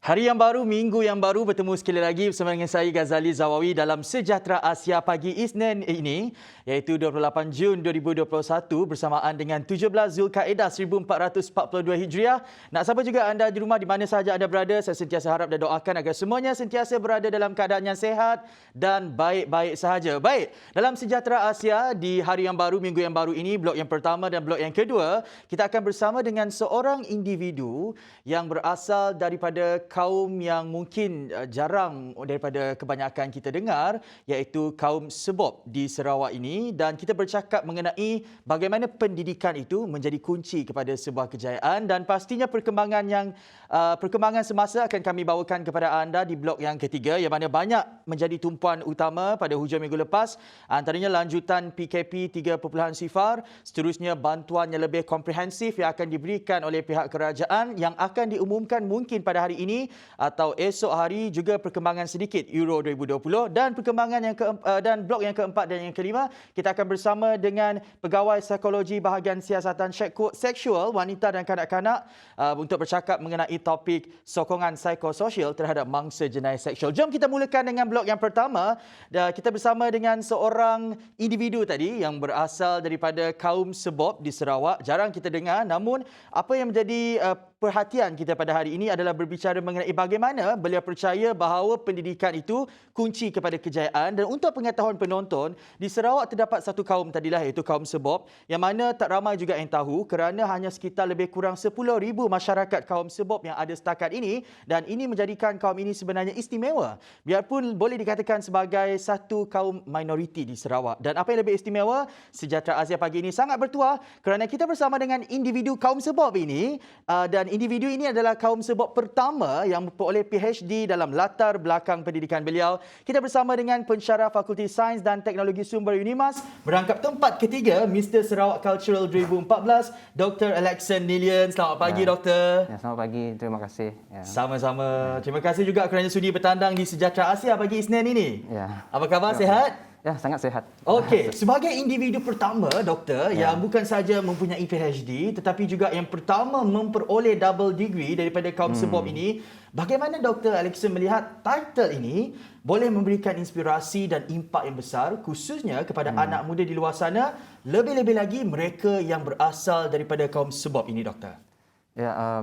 Hari yang baru, minggu yang baru, bertemu sekali lagi bersama dengan saya Ghazali Zawawi dalam Sejahtera Asia pagi Isnin ini, iaitu 28 Jun 2021 bersamaan dengan 17 Zulkaedah 1442 Hijriah. Nak sapa juga anda di rumah di mana sahaja anda berada, saya sentiasa harap dan doakan agar semuanya sentiasa berada dalam keadaan yang sehat dan baik-baik sahaja. Baik, dalam Sejahtera Asia di hari yang baru, minggu yang baru ini, blok yang pertama dan blok yang kedua, kita akan bersama dengan seorang individu yang berasal daripada kaum yang mungkin jarang daripada kebanyakan kita dengar, iaitu kaum Sebob di Sarawak ini, dan kita bercakap mengenai bagaimana pendidikan itu menjadi kunci kepada sebuah kejayaan, dan pastinya perkembangan semasa akan kami bawakan kepada anda di blok yang ketiga, yang mana banyak menjadi tumpuan utama pada hujung minggu lepas, antaranya lanjutan PKP 3.0, seterusnya bantuan yang lebih komprehensif yang akan diberikan oleh pihak kerajaan yang akan diumumkan mungkin pada hari ini atau esok hari, juga perkembangan sedikit Euro 2020, dan perkembangan dan blok yang keempat dan yang kelima kita akan bersama dengan pegawai psikologi bahagian siasatan seksual wanita dan kanak-kanak untuk bercakap mengenai topik sokongan psikososial terhadap mangsa jenayah seksual. Jom kita mulakan dengan blok yang pertama. Kita bersama dengan seorang individu tadi yang berasal daripada kaum Sebob di Sarawak. Jarang kita dengar, namun apa yang menjadi perhatian kita pada hari ini adalah berbicara mengenai bagaimana beliau percaya bahawa pendidikan itu kunci kepada kejayaan. Dan untuk pengetahuan penonton, di Sarawak terdapat satu kaum tadilah, iaitu kaum Sebob, yang mana tak ramai juga yang tahu kerana hanya sekitar lebih kurang 10,000 masyarakat kaum Sebob yang ada setakat ini, dan ini menjadikan kaum ini sebenarnya istimewa, biarpun boleh dikatakan sebagai satu kaum minoriti di Sarawak. Dan apa yang lebih istimewa, Sejahtera Asia pagi ini sangat bertuah kerana kita bersama dengan individu kaum Sebob ini, dan individu ini adalah kaum Sebob pertama yang memperoleh PhD dalam latar belakang pendidikan beliau. Kita bersama dengan pensyarah Fakulti Sains dan Teknologi Sumber UNIMAS, merangkap tempat ketiga Mr. Sarawak Cultural 2014, Dr. Alexan Nilian. Selamat pagi, Doktor. Ya, selamat pagi. Terima kasih. Ya. Sama-sama. Terima kasih juga kerana sudi bertandang di Sejahtera Asia pagi Isnin ini. Ya. Apa khabar? Sihat? Ya, sangat sihat. Okey, sebagai individu pertama, Doktor, yang bukan saja mempunyai PhD tetapi juga yang pertama memperoleh double degree daripada kaum Sebob ini, bagaimana Dr. Alexan melihat title ini boleh memberikan inspirasi dan impak yang besar khususnya kepada anak muda di luar sana, lebih-lebih lagi mereka yang berasal daripada kaum Sebob ini, Doktor? Ya,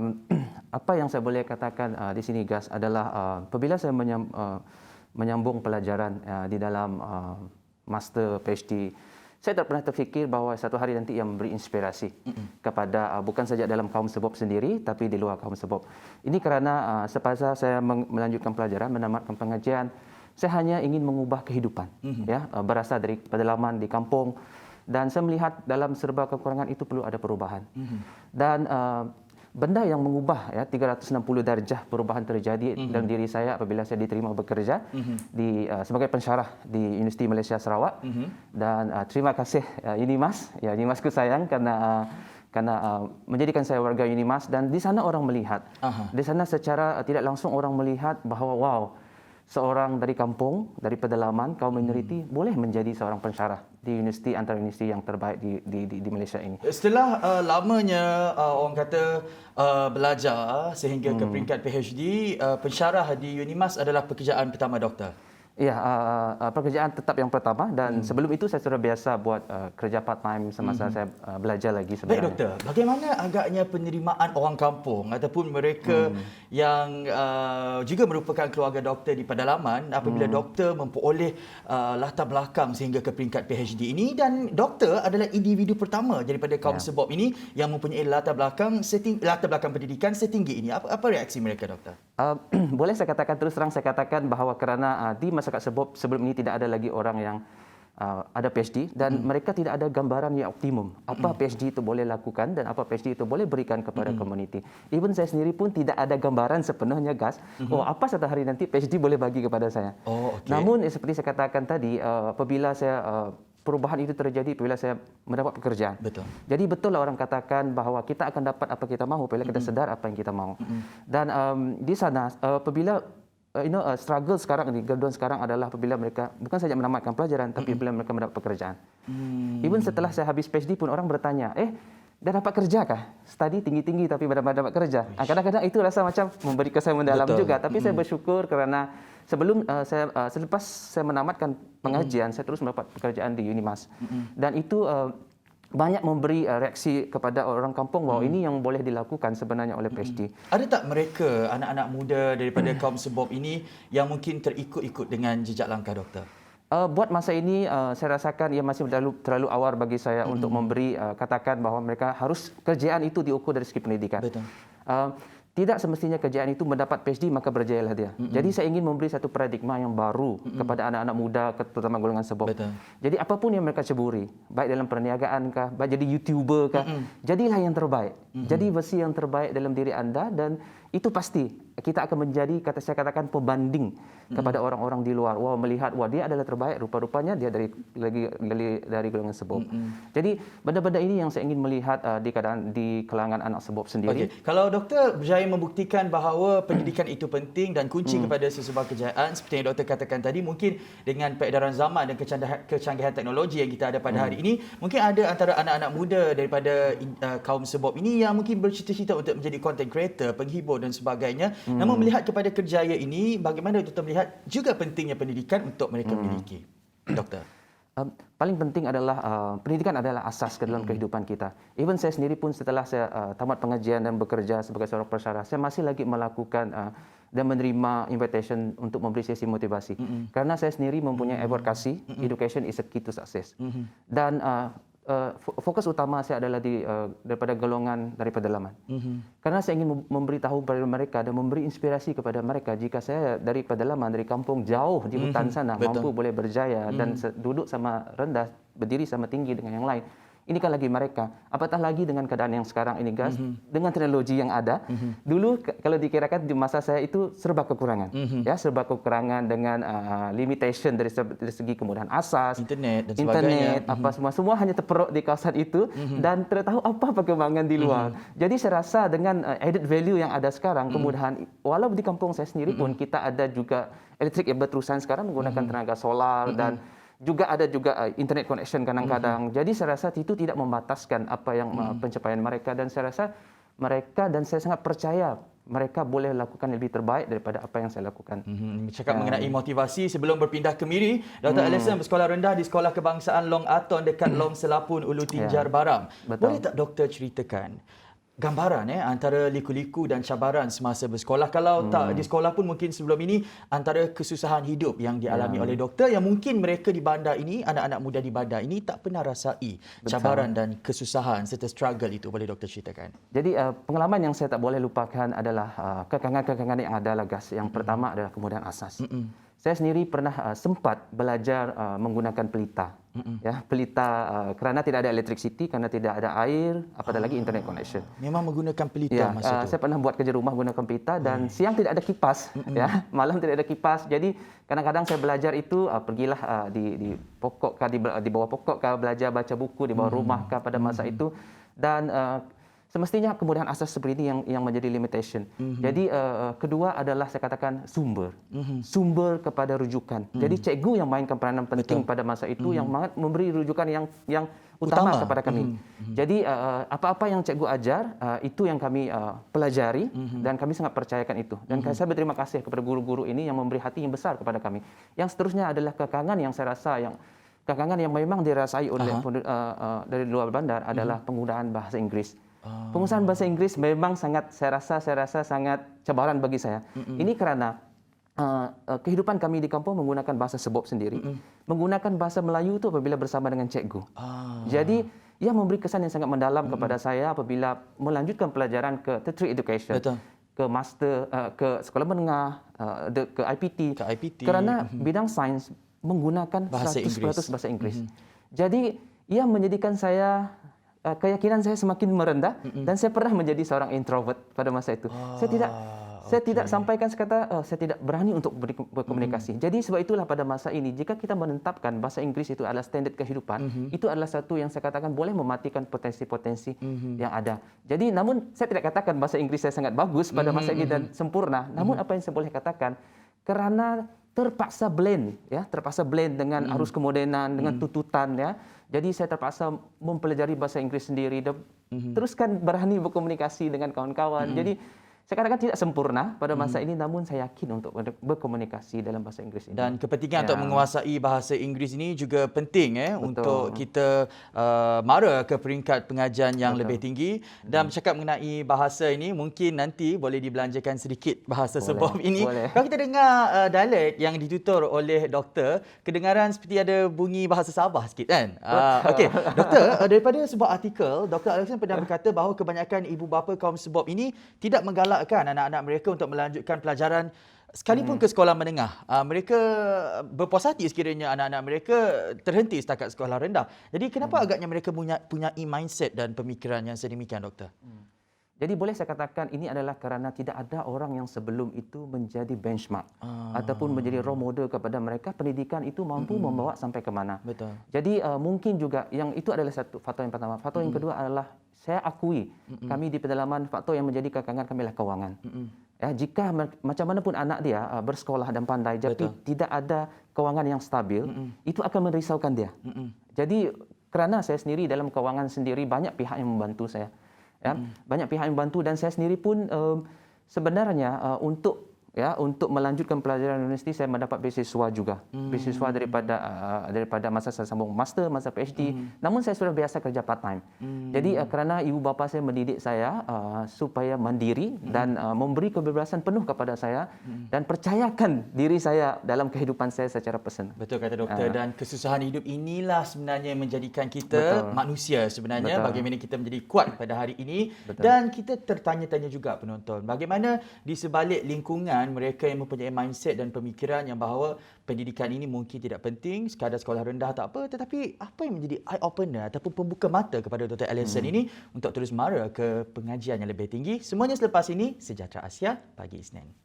apa yang saya boleh katakan di sini, Gas, adalah apabila saya menyambung pelajaran di dalam master PhD, saya tak pernah terfikir bahawa satu hari nanti yang memberi inspirasi kepada bukan saja dalam kaum Sebob sendiri tapi di luar kaum Sebob. Ini kerana semasa saya melanjutkan pelajaran, menamatkan pengajian, saya hanya ingin mengubah kehidupan, ya, berasal dari pedalaman di kampung, dan saya melihat dalam serba kekurangan itu perlu ada perubahan. Dan benda yang mengubah, ya, 360 darjah perubahan terjadi dalam diri saya apabila saya diterima bekerja sebagai pensyarah di Universiti Malaysia Sarawak. Dan terima kasih UNIMAS, ya, UNIMASku sayang kerana menjadikan saya warga UNIMAS, dan di sana orang melihat, di sana secara tidak langsung orang melihat bahawa wow, seorang dari kampung, dari pedalaman, kaum minoriti boleh menjadi seorang pensyarah di universiti, antara universiti yang terbaik di Malaysia ini. Setelah lamanya orang kata belajar sehingga ke peringkat PhD, pensyarah di UNIMAS adalah pekerjaan pertama, Doktor? Ya, pekerjaan tetap yang pertama, dan sebelum itu saya sudah biasa buat kerja part-time semasa saya belajar lagi sebenarnya. Baik, Doktor. Bagaimana agaknya penerimaan orang kampung ataupun mereka yang juga merupakan keluarga doktor di pedalaman apabila doktor memperoleh latar belakang sehingga ke peringkat PhD ini, dan doktor adalah individu pertama daripada kaum Sebob ini yang mempunyai latar belakang pendidikan setinggi ini. Apa reaksi mereka, Doktor? Boleh saya katakan, terus terang saya katakan bahawa kerana di masyarakat Sebob sebelum ini tidak ada lagi orang yang ada PhD, dan mereka tidak ada gambaran yang optimum apa PhD itu boleh lakukan dan apa PhD itu boleh berikan kepada community. Even saya sendiri pun tidak ada gambaran sepenuhnya, Gas, apa satu hari nanti PhD boleh bagi kepada saya. Namun seperti saya katakan tadi, apabila saya perubahan itu terjadi apabila saya mendapat pekerjaan. Betul. Jadi betul lah orang katakan bahawa kita akan dapat apa kita mahu apabila kita sedar apa yang kita mahu. Dan di sana apabila struggle sekarang ni, gaduhan sekarang adalah apabila mereka bukan saja menamatkan pelajaran tapi apabila mereka mendapat pekerjaan. Even setelah saya habis PhD pun orang bertanya, dah dapat kerja kah? Study tinggi-tinggi tapi dah dapat kerja. Kadang-kadang itu rasa macam memberi kesan mendalam juga. Tapi saya bersyukur kerana selepas saya menamatkan pengajian, saya terus mendapat pekerjaan di Unimas. Dan itu banyak memberi reaksi kepada orang kampung bahawa ini yang boleh dilakukan sebenarnya oleh PhD. Ada tak mereka, anak-anak muda daripada kaum Sebob ini yang mungkin terikut-ikut dengan jejak langkah doktor? Buat masa ini, saya rasakan ia masih terlalu awal bagi saya untuk memberi katakan bahawa mereka harus kerjaan itu diukur dari segi pendidikan. Betul. Tidak semestinya kerjaan itu mendapat PhD maka berjayalah dia. Jadi saya ingin memberi satu paradigma yang baru kepada anak-anak muda, terutama golongan Sebob. Betul. Jadi apapun yang mereka ceburi, baik dalam perniagaan kah, baik jadi YouTuber kah, jadilah yang terbaik. Jadi versi yang terbaik dalam diri anda, dan itu pasti kita akan menjadi, saya katakan, pembanding kepada orang-orang di luar. Wah, melihat dia adalah terbaik, rupa-rupanya dia dari golongan Sebob. Jadi benda-benda ini yang saya ingin melihat di kalangan anak Sebob sendiri. Okey, kalau doktor berjaya membuktikan bahawa pendidikan itu penting dan kunci kepada sesebuah kejayaan, seperti yang doktor katakan tadi, mungkin dengan peredaran zaman dan kecanggihan teknologi yang kita ada pada hari ini, mungkin ada antara anak-anak muda daripada kaum Sebob ini yang mungkin bercita-cita untuk menjadi content creator, penghibur dan sebagainya. Namun melihat kepada kerjaya ini, bagaimana doktor melihat juga pentingnya pendidikan untuk mereka miliki? Doktor. Paling penting adalah pendidikan adalah asas ke dalam kehidupan kita. Even saya sendiri pun setelah saya tamat pengajian dan bekerja sebagai seorang pensyarah, saya masih lagi melakukan dan menerima invitation untuk memberi sesi motivasi. Karena saya sendiri mempunyai advokasi, education is a key to success. Dan fokus utama saya adalah daripada golongan dari pedalaman. Karena saya ingin memberitahu kepada mereka dan memberi inspirasi kepada mereka, jika saya dari pedalaman, dari kampung jauh di hutan sana, mampu boleh berjaya dan duduk sama rendah, berdiri sama tinggi dengan yang lain. Ini kan lagi mereka. Apatah lagi dengan keadaan yang sekarang ini, guys, dengan teknologi yang ada. Dulu kalau dikirakan di masa saya itu serba kekurangan, ya, serba kekurangan dengan limitation dari segi kemudahan asas, internet dan sebagainya. apa semua hanya terperuk di kawasan itu dan tidak tahu apa perkembangan di luar. Jadi saya rasa dengan added value yang ada sekarang, kemudahan, walau di kampung saya sendiri pun kita ada juga elektrik yang berterusan sekarang menggunakan tenaga solar dan juga ada internet connection kadang-kadang. Jadi saya rasa itu tidak membataskan apa yang pencapaian mereka, dan saya rasa mereka, dan saya sangat percaya mereka boleh lakukan lebih terbaik daripada apa yang saya lakukan. Cakap mengenai motivasi, sebelum berpindah ke Miri, Dr. Alison bersekolah rendah di Sekolah Kebangsaan Long Aton dekat Long Selapun, Ulu Tinjar, Baram. Boleh tak doktor ceritakan gambaran antara liku-liku dan cabaran semasa bersekolah? Kalau tak di sekolah pun mungkin sebelum ini, antara kesusahan hidup yang dialami oleh doktor yang mungkin mereka di bandar ini, anak-anak muda di bandar ini tak pernah rasai. Cabaran dan kesusahan serta struggle itu, boleh doktor ceritakan? Jadi pengalaman yang saya tak boleh lupakan adalah kekangan-kekangan yang ada lah, guys. Yang pertama adalah kemudahan asas. Saya sendiri pernah sempat belajar menggunakan pelita. Ya, pelita kerana tidak ada electricity, kerana tidak ada air, apatah lagi internet connection. Memang menggunakan pelita masa itu. Saya pernah buat kerja rumah menggunakan pelita, dan siang tidak ada kipas, ya, malam tidak ada kipas. Jadi kadang-kadang saya belajar itu pergilah di pokok kah, di bawah pokok kah, belajar baca buku di bawah rumah kah pada masa itu, dan semestinya kemudahan asas seperti ini yang menjadi limitation. Jadi kedua adalah saya katakan sumber kepada rujukan. Jadi cikgu yang mainkan peranan penting pada masa itu, yang memberi rujukan yang utama kepada kami. Jadi apa-apa yang cikgu ajar itu yang kami pelajari, dan kami sangat percayakan itu. Dan saya berterima kasih kepada guru-guru ini yang memberi hati yang besar kepada kami. Yang seterusnya adalah kekangan yang saya rasa kekangan yang memang dirasai oleh dari luar bandar adalah penggunaan bahasa Inggris. Penggunaan bahasa Inggris memang sangat, saya rasa sangat cabaran bagi saya. Ini kerana kehidupan kami di kampung menggunakan bahasa Sebob sendiri, menggunakan bahasa Melayu itu apabila bersama dengan cikgu. Jadi ia memberi kesan yang sangat mendalam kepada saya apabila melanjutkan pelajaran ke tertiary education, ke master, ke sekolah menengah, ke IPT. Kerana bidang sains menggunakan 100% bahasa Inggris. Jadi ia menjadikan saya, keyakinan saya semakin merendah, dan saya pernah menjadi seorang introvert pada masa itu. Saya tidak sampaikan sekata saya tidak berani untuk berkomunikasi. Jadi sebab itulah pada masa ini, jika kita menetapkan bahasa Inggris itu adalah standard kehidupan, itu adalah satu yang saya katakan boleh mematikan potensi-potensi yang ada. Jadi namun saya tidak katakan bahasa Inggris saya sangat bagus pada masa ini dan sempurna. Namun apa yang saya boleh katakan, kerana terpaksa blend dengan arus kemodenan, dengan tuntutan ya. Jadi saya terpaksa mempelajari bahasa Inggris sendiri dan teruskan berani berkomunikasi dengan kawan-kawan. Jadi saya katakan tidak sempurna pada masa ini, namun saya yakin untuk berkomunikasi dalam bahasa Inggris ini. Dan kepentingan untuk menguasai bahasa Inggris ini juga penting untuk kita mara ke peringkat pengajian yang lebih tinggi. Dan bercakap mengenai bahasa ini, mungkin nanti boleh dibelanjakan sedikit bahasa sebab ini. Kalau kita dengar dialek yang ditutur oleh doktor, kedengaran seperti ada bunyi bahasa Sabah sikit kan? Okey, doktor, daripada sebuah artikel, Dr. Alexander pernah berkata bahawa kebanyakan ibu bapa kaum sebab ini tidak menggalakkan anak-anak mereka untuk melanjutkan pelajaran sekalipun ke sekolah menengah. Mereka berpuas hati sekiranya anak-anak mereka terhenti setakat sekolah rendah. Jadi kenapa agaknya mereka punya mindset dan pemikiran yang sedemikian, doktor? Jadi boleh saya katakan ini adalah kerana tidak ada orang yang sebelum itu menjadi benchmark ataupun menjadi role model kepada mereka. Pendidikan itu mampu membawa sampai ke mana. Betul. Jadi mungkin juga yang itu adalah satu faktor yang pertama. Faktor yang kedua adalah saya akui kami di pedalaman faktor yang menjadi kekangan kami adalah kewangan. Ya, jika macam mana pun anak dia bersekolah dan pandai, tapi tidak ada kewangan yang stabil, itu akan merisaukan dia. Jadi kerana saya sendiri dalam kewangan sendiri banyak pihak yang membantu saya. Ya, banyak pihak yang membantu dan saya sendiri pun sebenarnya untuk melanjutkan pelajaran universiti saya mendapat beasiswa juga. Beasiswa daripada masa saya sambung master, masa PhD. Namun saya sudah biasa kerja part time. Jadi kerana ibu bapa saya mendidik saya supaya mandiri dan memberi kebebasan penuh kepada saya dan percayakan diri saya dalam kehidupan saya secara personal. Betul kata doktor, dan kesusahan hidup inilah sebenarnya yang menjadikan kita manusia sebenarnya. Bagaimana kita menjadi kuat pada hari ini. Dan kita tertanya-tanya juga penonton, bagaimana di sebalik lingkungan mereka yang mempunyai mindset dan pemikiran yang bahawa pendidikan ini mungkin tidak penting, sekadar sekolah rendah tak apa, tetapi apa yang menjadi eye opener ataupun pembuka mata kepada Dr. Alexander ini untuk terus mara ke pengajian yang lebih tinggi. Semuanya selepas ini, Sejahtera Asia pagi Isnin.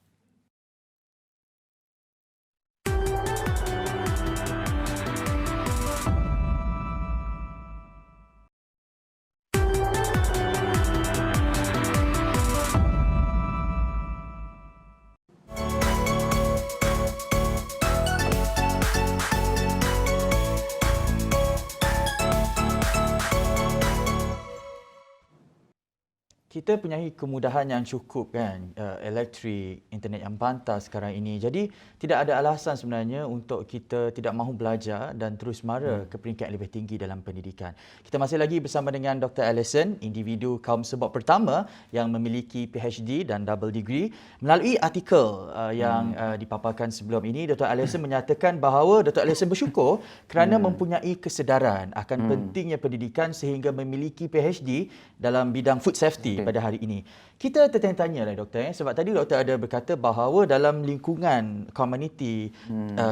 Kita punyai kemudahan yang cukup kan, elektrik, internet yang pantas sekarang ini. Jadi tidak ada alasan sebenarnya untuk kita tidak mahu belajar dan terus mara ke peringkat yang lebih tinggi dalam pendidikan. Kita masih lagi bersama dengan Dr. Alison, individu kaum sebab pertama yang memiliki PhD dan double degree. Melalui artikel yang dipaparkan sebelum ini, Dr. Alison menyatakan bahawa Dr. Alison bersyukur kerana mempunyai kesedaran akan pentingnya pendidikan sehingga memiliki PhD dalam bidang food safety pada hari ini. Kita tertanya-tanya lah doktor, sebab tadi doktor ada berkata bahawa dalam lingkungan komuniti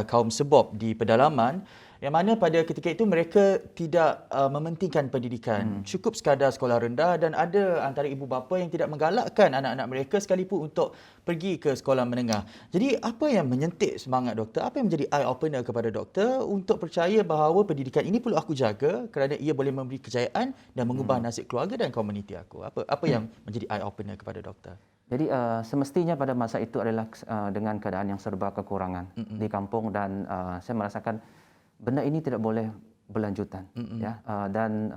kaum sebab di pedalaman, yang mana pada ketika itu mereka tidak mementingkan pendidikan, cukup sekadar sekolah rendah, dan ada antara ibu bapa yang tidak menggalakkan anak-anak mereka sekalipun untuk pergi ke sekolah menengah. Jadi apa yang menyentik semangat doktor? Apa yang menjadi eye opener kepada doktor untuk percaya bahawa pendidikan ini perlu aku jaga kerana ia boleh memberi kejayaan dan mengubah nasib keluarga dan komuniti aku? Apa yang menjadi eye opener kepada doktor? Jadi semestinya pada masa itu adalah dengan keadaan yang serba kekurangan di kampung, dan saya merasakan benda ini tidak boleh berlanjutan, ya, dan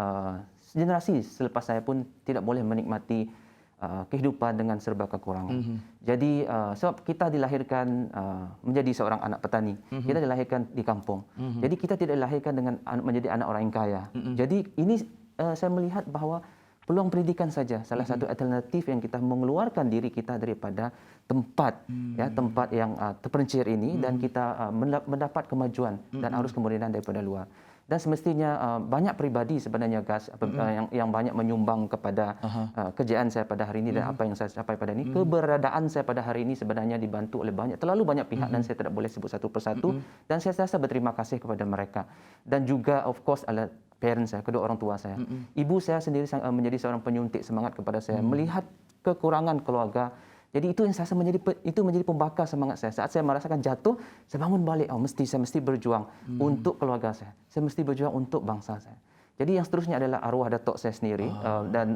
generasi selepas saya pun tidak boleh menikmati kehidupan dengan serba kekurangan. Jadi sebab kita dilahirkan menjadi seorang anak petani, kita dilahirkan di kampung. Jadi kita tidak dilahirkan dengan menjadi anak orang yang kaya. Jadi ini saya melihat bahawa peluang pendidikan saja salah satu alternatif yang kita mengeluarkan diri kita daripada tempat tempat yang terpencil ini dan kita mendapat kemajuan dan arus kemudian daripada luar. Dan semestinya banyak peribadi sebenarnya yang banyak menyumbang kepada kejayaan saya pada hari ini dan apa yang saya capai pada ini. Keberadaan saya pada hari ini sebenarnya dibantu oleh terlalu banyak pihak dan saya tidak boleh sebut satu persatu, dan saya rasa berterima kasih kepada mereka. Dan juga of course adalah parents saya, kedua orang tua saya. Ibu saya sendiri menjadi seorang penyuntik semangat kepada saya, melihat kekurangan keluarga. Jadi itu yang saya rasa menjadi pembakar semangat saya. Saat saya merasakan jatuh, saya bangun balik. Saya mesti berjuang untuk keluarga saya. Saya mesti berjuang untuk bangsa saya. Jadi yang seterusnya adalah arwah datuk saya sendiri. Dan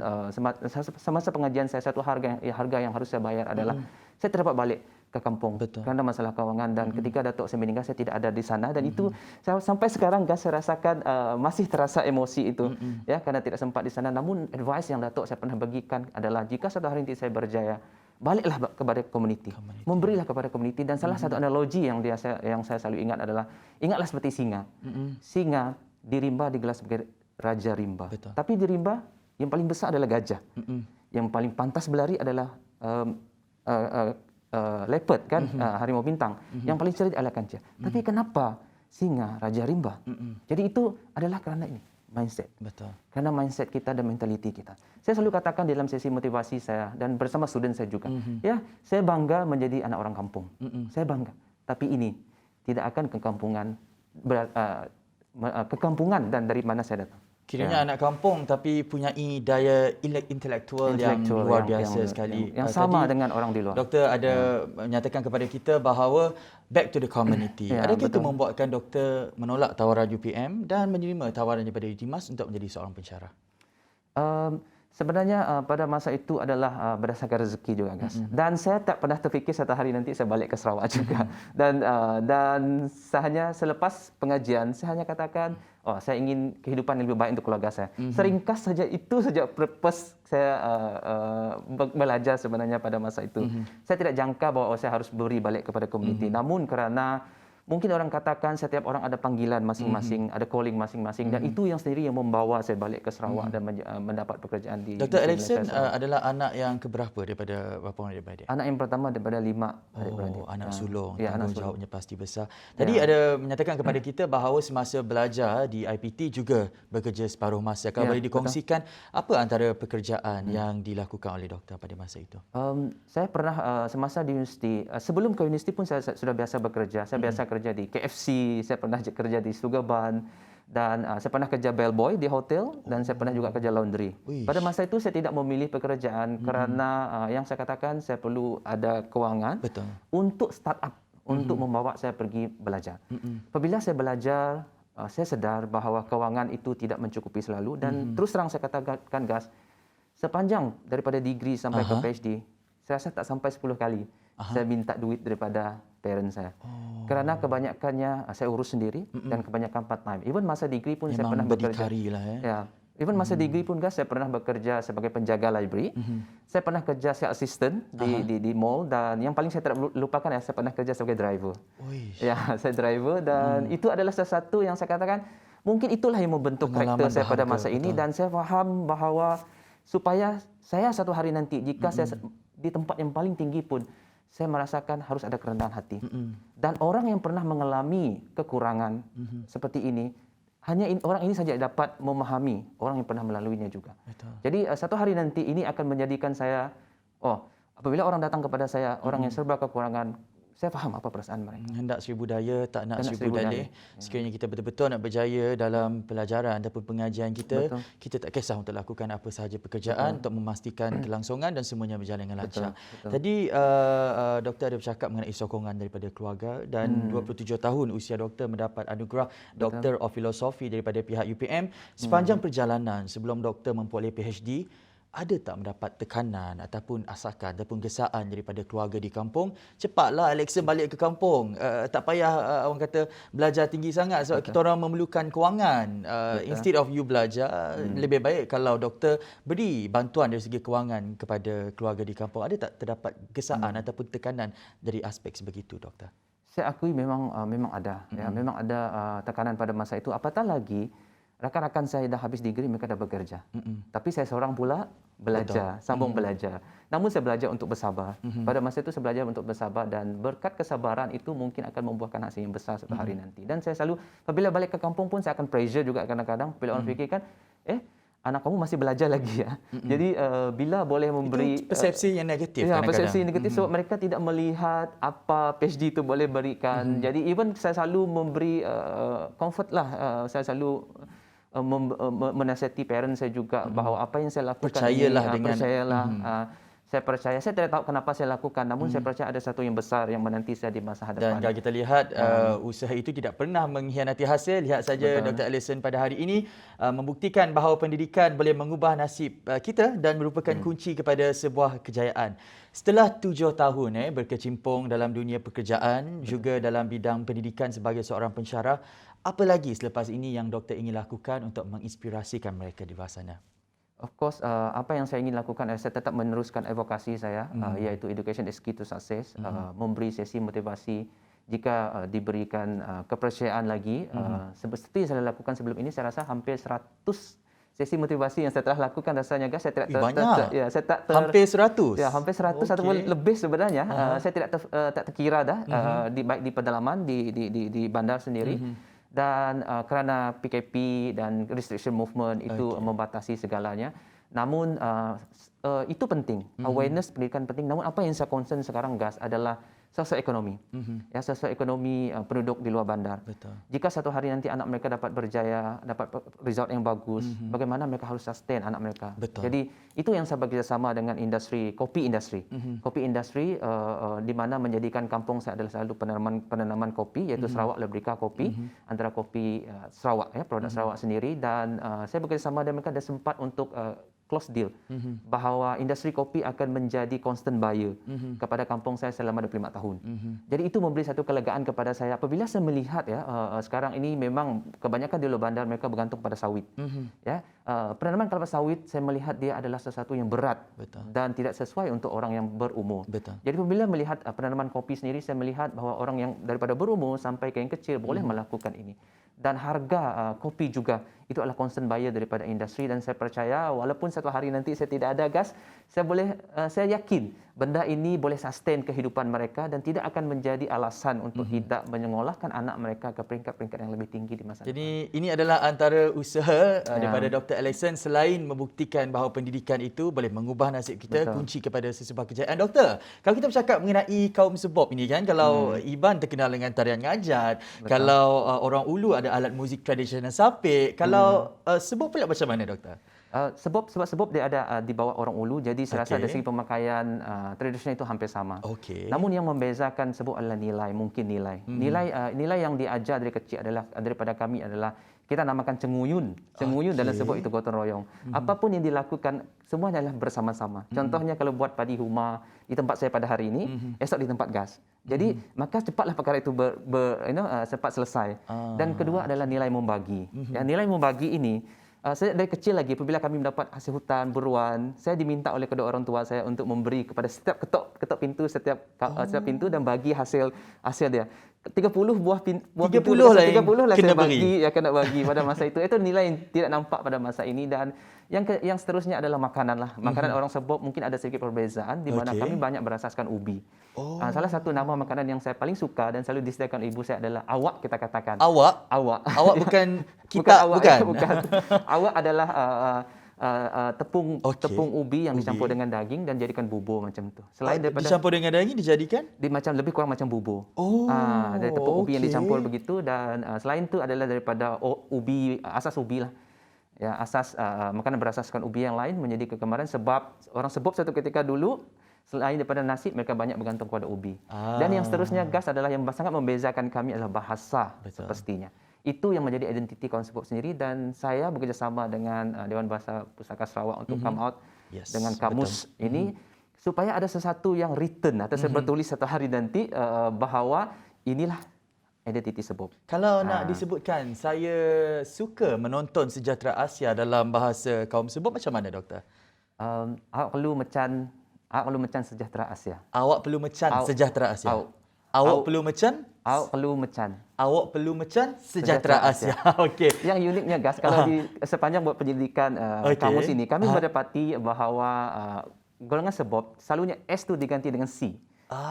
semasa pengajian saya, satu harga yang harus saya bayar adalah saya terdapat balik. ke kampung Betul. kerana masalah kewangan, dan ketika Datuk saya meninggal saya tidak ada di sana, dan itu sampai sekarang saya rasakan masih terasa emosi itu ya, kerana tidak sempat di sana. Namun advice yang Datuk saya pernah bagikan adalah jika suatu hari nanti saya berjaya, baliklah kepada komuniti, memberilah kepada komuniti. Dan salah satu analogi yang saya selalu ingat adalah, ingatlah seperti singa. Singa di rimba digelar sebagai raja rimba. Betul. Tapi di rimba yang paling besar adalah gajah. Yang paling pantas berlari adalah leopard kan, harimau bintang. Yang paling cerdik adalah kancil. Tapi kenapa singa raja rimba? Jadi itu adalah kerana ini mindset. Betul. Karena mindset kita dan mentaliti kita. Saya selalu katakan dalam sesi motivasi saya dan bersama student saya juga, ya, saya bangga menjadi anak orang kampung. Saya bangga. Tapi ini tidak akan kekampungan dan dari mana saya datang. Kiranya anak kampung tapi punyai daya intelektual yang luar biasa sekali. Yang sama Tadi dengan orang di luar. Doktor ada menyatakan kepada kita bahawa back to the community. Adakah itu membuatkan doktor menolak tawaran UPM dan menerima tawaran daripada UTIMAS untuk menjadi seorang pensyarah? Sebenarnya pada masa itu adalah berdasarkan rezeki juga, guys. Dan saya tak pernah terfikir satu hari nanti saya balik ke Sarawak juga. Dan saya hanya selepas pengajian saya hanya katakan, saya ingin kehidupan yang lebih baik untuk keluarga saya. Seringkas saja itu saja purpose saya belajar sebenarnya pada masa itu. Saya tidak jangka bahawa saya harus beri balik kepada komuniti. Namun kerana mungkin orang katakan setiap orang ada panggilan masing-masing, ada calling masing-masing, dan itu yang sendiri yang membawa saya balik ke Sarawak dan mendapat pekerjaan di Dr. Alexson adalah anak yang keberapa daripada berapa orang adik-beradik? Anak yang pertama daripada 5 adik-beradik. Anak sulung. Ya, anak Tanggungjawabnya pasti besar. Tadi ada menyatakan kepada kita bahawa semasa belajar di IPT juga bekerja separuh masa. Kalau boleh dikongsikan, apa antara pekerjaan yang dilakukan oleh doktor pada masa itu? Saya pernah semasa di universiti, sebelum ke universiti pun saya sudah biasa bekerja. Saya biasa kerja di KFC, saya pernah kerja di Sugarban, dan saya pernah kerja bellboy di hotel, dan saya pernah juga kerja laundry. Pada masa itu saya tidak memilih pekerjaan kerana yang saya katakan saya perlu ada kewangan untuk start up, untuk membawa saya pergi belajar. Apabila saya belajar, saya sedar bahawa kewangan itu tidak mencukupi selalu, dan terus terang saya katakan, guys, sepanjang daripada degree sampai ke PhD, saya rasa tak sampai 10 kali saya minta duit daripada parents saya. Kerana kebanyakannya saya urus sendiri dan kebanyakan part time. Even masa degree pun saya pernah bekerja. Ya. Even masa degree pun, guys, saya pernah bekerja sebagai penjaga library. Saya pernah kerja sebagai assistant di mall, dan yang paling saya tidak lupakan saya pernah kerja sebagai driver. Ya, saya driver, dan itu adalah sesuatu yang saya katakan mungkin itulah yang membentuk karakter saya pada masa ini, dan saya faham bahawa supaya saya satu hari nanti jika saya di tempat yang paling tinggi pun, saya merasakan harus ada kerendahan hati. Dan orang yang pernah mengalami kekurangan seperti ini, hanya orang ini saja dapat memahami orang yang pernah melaluinya juga. Jadi satu hari nanti ini akan menjadikan saya, apabila orang datang kepada saya, orang yang serba kekurangan, saya faham apa perasaan mereka. Hendak seribu daya, tak nak seribu dalih. Sekiranya kita betul-betul nak berjaya dalam pelajaran ataupun pengajian kita, kita tak kisah untuk lakukan apa sahaja pekerjaan untuk memastikan kelangsungan dan semuanya berjalan dengan lancar. Tadi doktor ada bercakap mengenai sokongan daripada keluarga, dan 27 tahun usia doktor mendapat anugerah Doctor of Philosophy daripada pihak UPM. Sepanjang perjalanan sebelum doktor memperoleh PhD, ada tak mendapat tekanan ataupun asakan ataupun gesaan daripada keluarga di kampung? Cepatlah Alexson balik ke kampung. Tak payah orang kata belajar tinggi sangat sebab kita orang memerlukan kewangan. Instead of you belajar, lebih baik kalau doktor beri bantuan dari segi kewangan kepada keluarga di kampung. Ada tak terdapat gesaan ataupun tekanan dari aspek sebegitu, doktor? Saya akui memang ada. Ya, memang ada tekanan pada masa itu. Apatah lagi rakan-rakan saya dah habis degree, mereka dah bekerja. Tapi saya seorang pula belajar, sambung belajar. Namun saya belajar untuk bersabar. Pada masa itu saya belajar untuk bersabar, dan berkat kesabaran itu mungkin akan membuahkan hasil yang besar suatu hari nanti. Dan saya selalu, apabila balik ke kampung pun saya akan pressure juga kadang-kadang. Bila orang fikirkan, anak kamu masih belajar lagi ya. Jadi bila boleh memberi itu persepsi yang negatif kadang-kadang. Persepsi negatif sebab mereka tidak melihat apa PhD itu boleh berikan. Jadi even saya selalu memberi comfort lah. Saya selalu menasihati parents saya juga bahawa apa yang saya lakukan percayalah ini, dengan percayalah. Saya percaya, saya tidak tahu kenapa saya lakukan, namun saya percaya ada satu yang besar yang menanti saya di masa Dan hadapan. kalau kita lihat usaha itu tidak pernah mengkhianati hasil. Lihat saja Dr. Allison pada hari ini membuktikan bahawa pendidikan boleh mengubah nasib kita dan merupakan kunci kepada sebuah kejayaan. Setelah 7 tahun berkecimpung dalam dunia pekerjaan, juga dalam bidang pendidikan sebagai seorang pensyarah, apa lagi selepas ini yang doktor ingin lakukan untuk menginspirasikan mereka di bawah sana? Of course, apa yang saya ingin lakukan adalah saya tetap meneruskan advokasi saya, iaitu Education is Key to Success, memberi sesi motivasi jika diberikan kepercayaan lagi. Seperti yang saya lakukan sebelum ini, saya rasa hampir 100 sesi motivasi yang saya telah lakukan rasanya, guys. Saya tidak banyak. saya tak Hampir 100? Ya, hampir 100 ataupun lebih sebenarnya. Saya tidak tak terkira dah, baik di pedalaman, di bandar sendiri. Dan kerana PKP dan restriction movement itu membatasi segalanya. Namun itu penting, awareness pendidikan penting. Namun apa yang saya concern sekarang, guys, adalah sosioekonomi. Ya, sosioekonomi penduduk di luar bandar. Betul. Jika satu hari nanti anak mereka dapat berjaya, dapat result yang bagus, bagaimana mereka harus sustain anak mereka. Betul. Jadi itu yang saya bekerjasama dengan industri, kopi industri. Kopi industri di mana menjadikan kampung saya adalah selalu penanaman kopi, iaitu Sarawak Lebrika Kopi, antara kopi Sarawak, ya, produk Sarawak sendiri. Dan saya bekerjasama dengan mereka dan sempat untuk close deal bahawa industri kopi akan menjadi constant buyer kepada kampung saya selama 25 tahun. Jadi itu memberi satu kelegaan kepada saya apabila saya melihat, ya, sekarang ini memang kebanyakan di luar bandar mereka bergantung pada sawit. Ya, penanaman kelapa sawit saya melihat dia adalah sesuatu yang berat. Betul. Dan tidak sesuai untuk orang yang berumur. Betul. Jadi apabila melihat penanaman kopi sendiri, saya melihat bahawa orang yang daripada berumur sampai ke yang kecil boleh melakukan ini. Dan harga kopi juga itu adalah constant buyer daripada industri, dan saya percaya walaupun satu hari nanti saya tidak ada, gas, saya yakin benda ini boleh sustain kehidupan mereka dan tidak akan menjadi alasan untuk tidak menyekolahkan anak mereka ke peringkat-peringkat yang lebih tinggi di masa depan. Jadi ini adalah antara usaha daripada Dr. Allison selain membuktikan bahawa pendidikan itu boleh mengubah nasib kita, kunci kepada sesebuah kejayaan. Doktor, kalau kita bercakap mengenai kaum sebop ini kan, kalau Iban terkenal dengan tarian ngajat, kalau orang Ulu ada alat muzik tradisional sapik, kalau sebop pula macam mana, Doktor? Sebab dia ada di bawah orang Ulu, jadi saya rasa dari segi pemakaian tradisional itu hampir sama. Namun yang membezakan sebab adalah nilai, mungkin nilai. Nilai yang diajar dari kecil adalah daripada kami adalah kita namakan cenguyun. Cenguyun dalam sebab itu gotong royong. Apapun yang dilakukan semuanya adalah bersama-sama. Contohnya kalau buat padi huma di tempat saya pada hari ini, esok di tempat gas. Jadi maka cepatlah perkara itu cepat selesai. Dan kedua adalah nilai membagi. Ya, nilai membagi ini saya dari kecil lagi apabila kami mendapat hasil hutan buruan, saya diminta oleh kedua orang tua saya untuk memberi kepada setiap ketok pintu setiap pintu dan bagi hasil dia. 30 buah pintu 30 lah saya bagi, ya, kena bagi pada masa itu. Itu nilai yang tidak nampak pada masa ini. Dan yang seterusnya adalah makanan lah. Makanan orang sebop mungkin ada sedikit perbezaan di mana kami banyak berasaskan ubi. Salah satu nama makanan yang saya paling suka dan selalu disediakan ibu saya adalah awak, kita katakan. Awak. Awak bukan kita, bukan. Awak adalah tepung ubi yang dicampur dengan daging dan jadikan bubur macam tu. Selain daripada dicampur dengan daging dijadikan lebih kurang macam bubur. Dari tepung ubi yang dicampur begitu. Dan selain tu adalah daripada ubi, asas ubi lah. Ya, asas makanan berasaskan ubi yang lain menjadi kegemaran sebab orang sebab satu ketika dulu selain daripada nasi mereka banyak bergantung kepada ubi. Dan yang seterusnya, gas, adalah yang sangat membezakan kami adalah bahasa. Pastinya. Itu yang menjadi identiti kaum sebop sendiri, dan saya bekerjasama dengan Dewan Bahasa Pusaka Sarawak untuk come out dengan kamus ini supaya ada sesuatu yang written atau saya bertulis satu hari nanti bahawa inilah identiti sebop. Kalau nak disebutkan, saya suka menonton Sejahtera Asia dalam bahasa kaum sebop, macam mana, Doktor? Awak perlu mecan Sejahtera Asia. Awak perlu mecan Sejahtera Asia. Awak perlu mecan? Awak perlu mecan. Awak perlu mecan Sejahtera Asia. Okey. Yang uniknya, gas, kalau di sepanjang buat penyelidikan kamus ini, kami mendapati bahawa golongan sebop selalunya S tu diganti dengan C.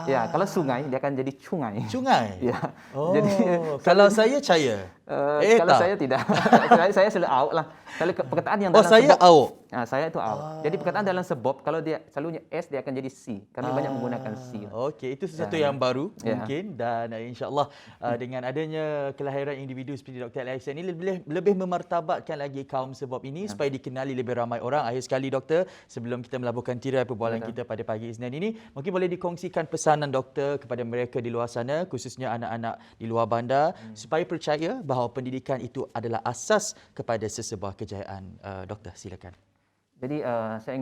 Ya, kalau sungai dia akan jadi cungai. Cungai. Ya. Jadi kalau saya caya. Kalau tak. saya tidak. saya selalu out lah. Kalau perkataan yang Oh, dalam saya sebab, out. saya itu out. Jadi perkataan dalam sebab kalau dia selalunya S dia akan jadi C. Kami banyak menggunakan C. Okey, itu sesuatu Ya. yang baru Ya. mungkin dan insya-Allah dengan adanya kelahiran individu seperti Dr. Alexan ini lebih memartabatkan lagi kaum sebab ini supaya dikenali lebih ramai orang. Akhir sekali doktor, sebelum kita melabuhkan tirai perbualan kita pada pagi Isnin ini, mungkin boleh dikongsikan pesanan doktor kepada mereka di luar sana, khususnya anak-anak di luar bandar supaya percaya bahawa pendidikan itu adalah asas kepada sesebuah kejayaan. Doktor, silakan. Jadi saya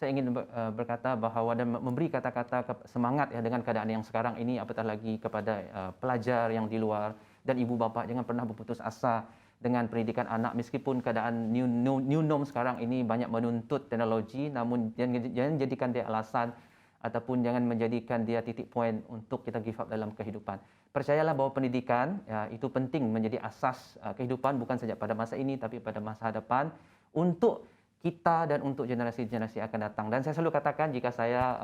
ingin berkata bahawa dan memberi kata-kata semangat ya dengan keadaan yang sekarang ini, apatah lagi kepada pelajar yang di luar dan ibu bapa, jangan pernah berputus asa dengan pendidikan anak meskipun keadaan new norm sekarang ini banyak menuntut teknologi, namun jangan jadikan dia alasan ataupun jangan menjadikan dia titik poin untuk kita give up dalam kehidupan. Percayalah bahawa pendidikan itu penting menjadi asas kehidupan bukan saja pada masa ini tapi pada masa hadapan untuk kita dan untuk generasi-generasi akan datang. Dan saya selalu katakan jika saya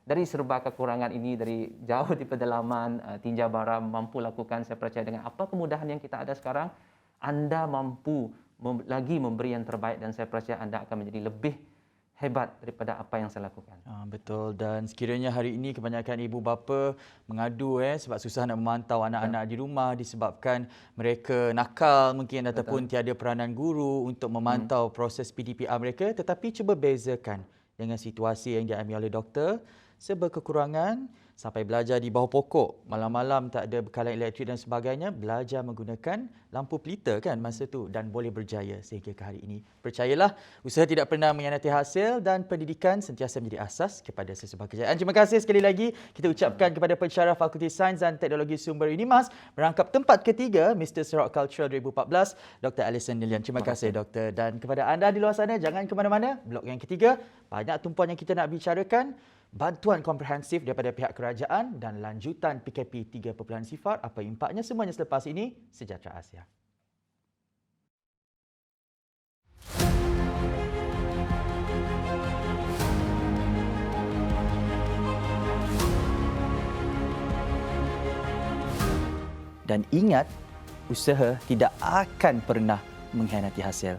dari serba kekurangan ini, dari jauh di pedalaman, tinja bara mampu lakukan, saya percaya dengan apa kemudahan yang kita ada sekarang, anda mampu lagi memberi yang terbaik dan saya percaya anda akan menjadi lebih hebat daripada apa yang saya lakukan. Betul, dan sekiranya hari ini kebanyakan ibu bapa mengadu sebab susah nak memantau anak-anak di rumah disebabkan mereka nakal mungkin ataupun tiada peranan guru untuk memantau proses PDPR mereka, tetapi cuba bezakan dengan situasi yang dialami oleh doktor, serba kekurangan sampai belajar di bawah pokok, malam-malam tak ada bekalan elektrik dan sebagainya, belajar menggunakan lampu pelita kan masa tu dan boleh berjaya sehingga ke hari ini. Percayalah, usaha tidak pernah mengkhianati hasil dan pendidikan sentiasa menjadi asas kepada sesebuah kejayaan. Terima kasih sekali lagi kita ucapkan kepada pensyarah Fakulti Sains dan Teknologi Sumber UNIMAS merangkap tempat ketiga Mr. Sarawak Cultural 2014, Dr. Alexan Nilian. Terima kasih doktor, dan kepada anda di luar sana jangan ke mana-mana. Blok yang ketiga banyak tumpuan yang kita nak bicarakan. Bantuan komprehensif daripada pihak kerajaan dan lanjutan PKP 3.0, apa impaknya, semuanya selepas ini. Sejahtera Asia. Dan ingat, usaha tidak akan pernah mengkhianati hasil.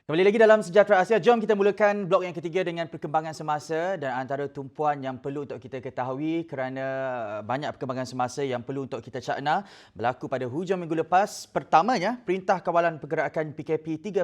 Kembali lagi dalam Sejahtera Asia. Jom kita mulakan blok yang ketiga dengan perkembangan semasa, dan antara tumpuan yang perlu untuk kita ketahui kerana banyak perkembangan semasa yang perlu untuk kita cakna berlaku pada hujung minggu lepas. Pertamanya, Perintah Kawalan Pergerakan PKP 3.0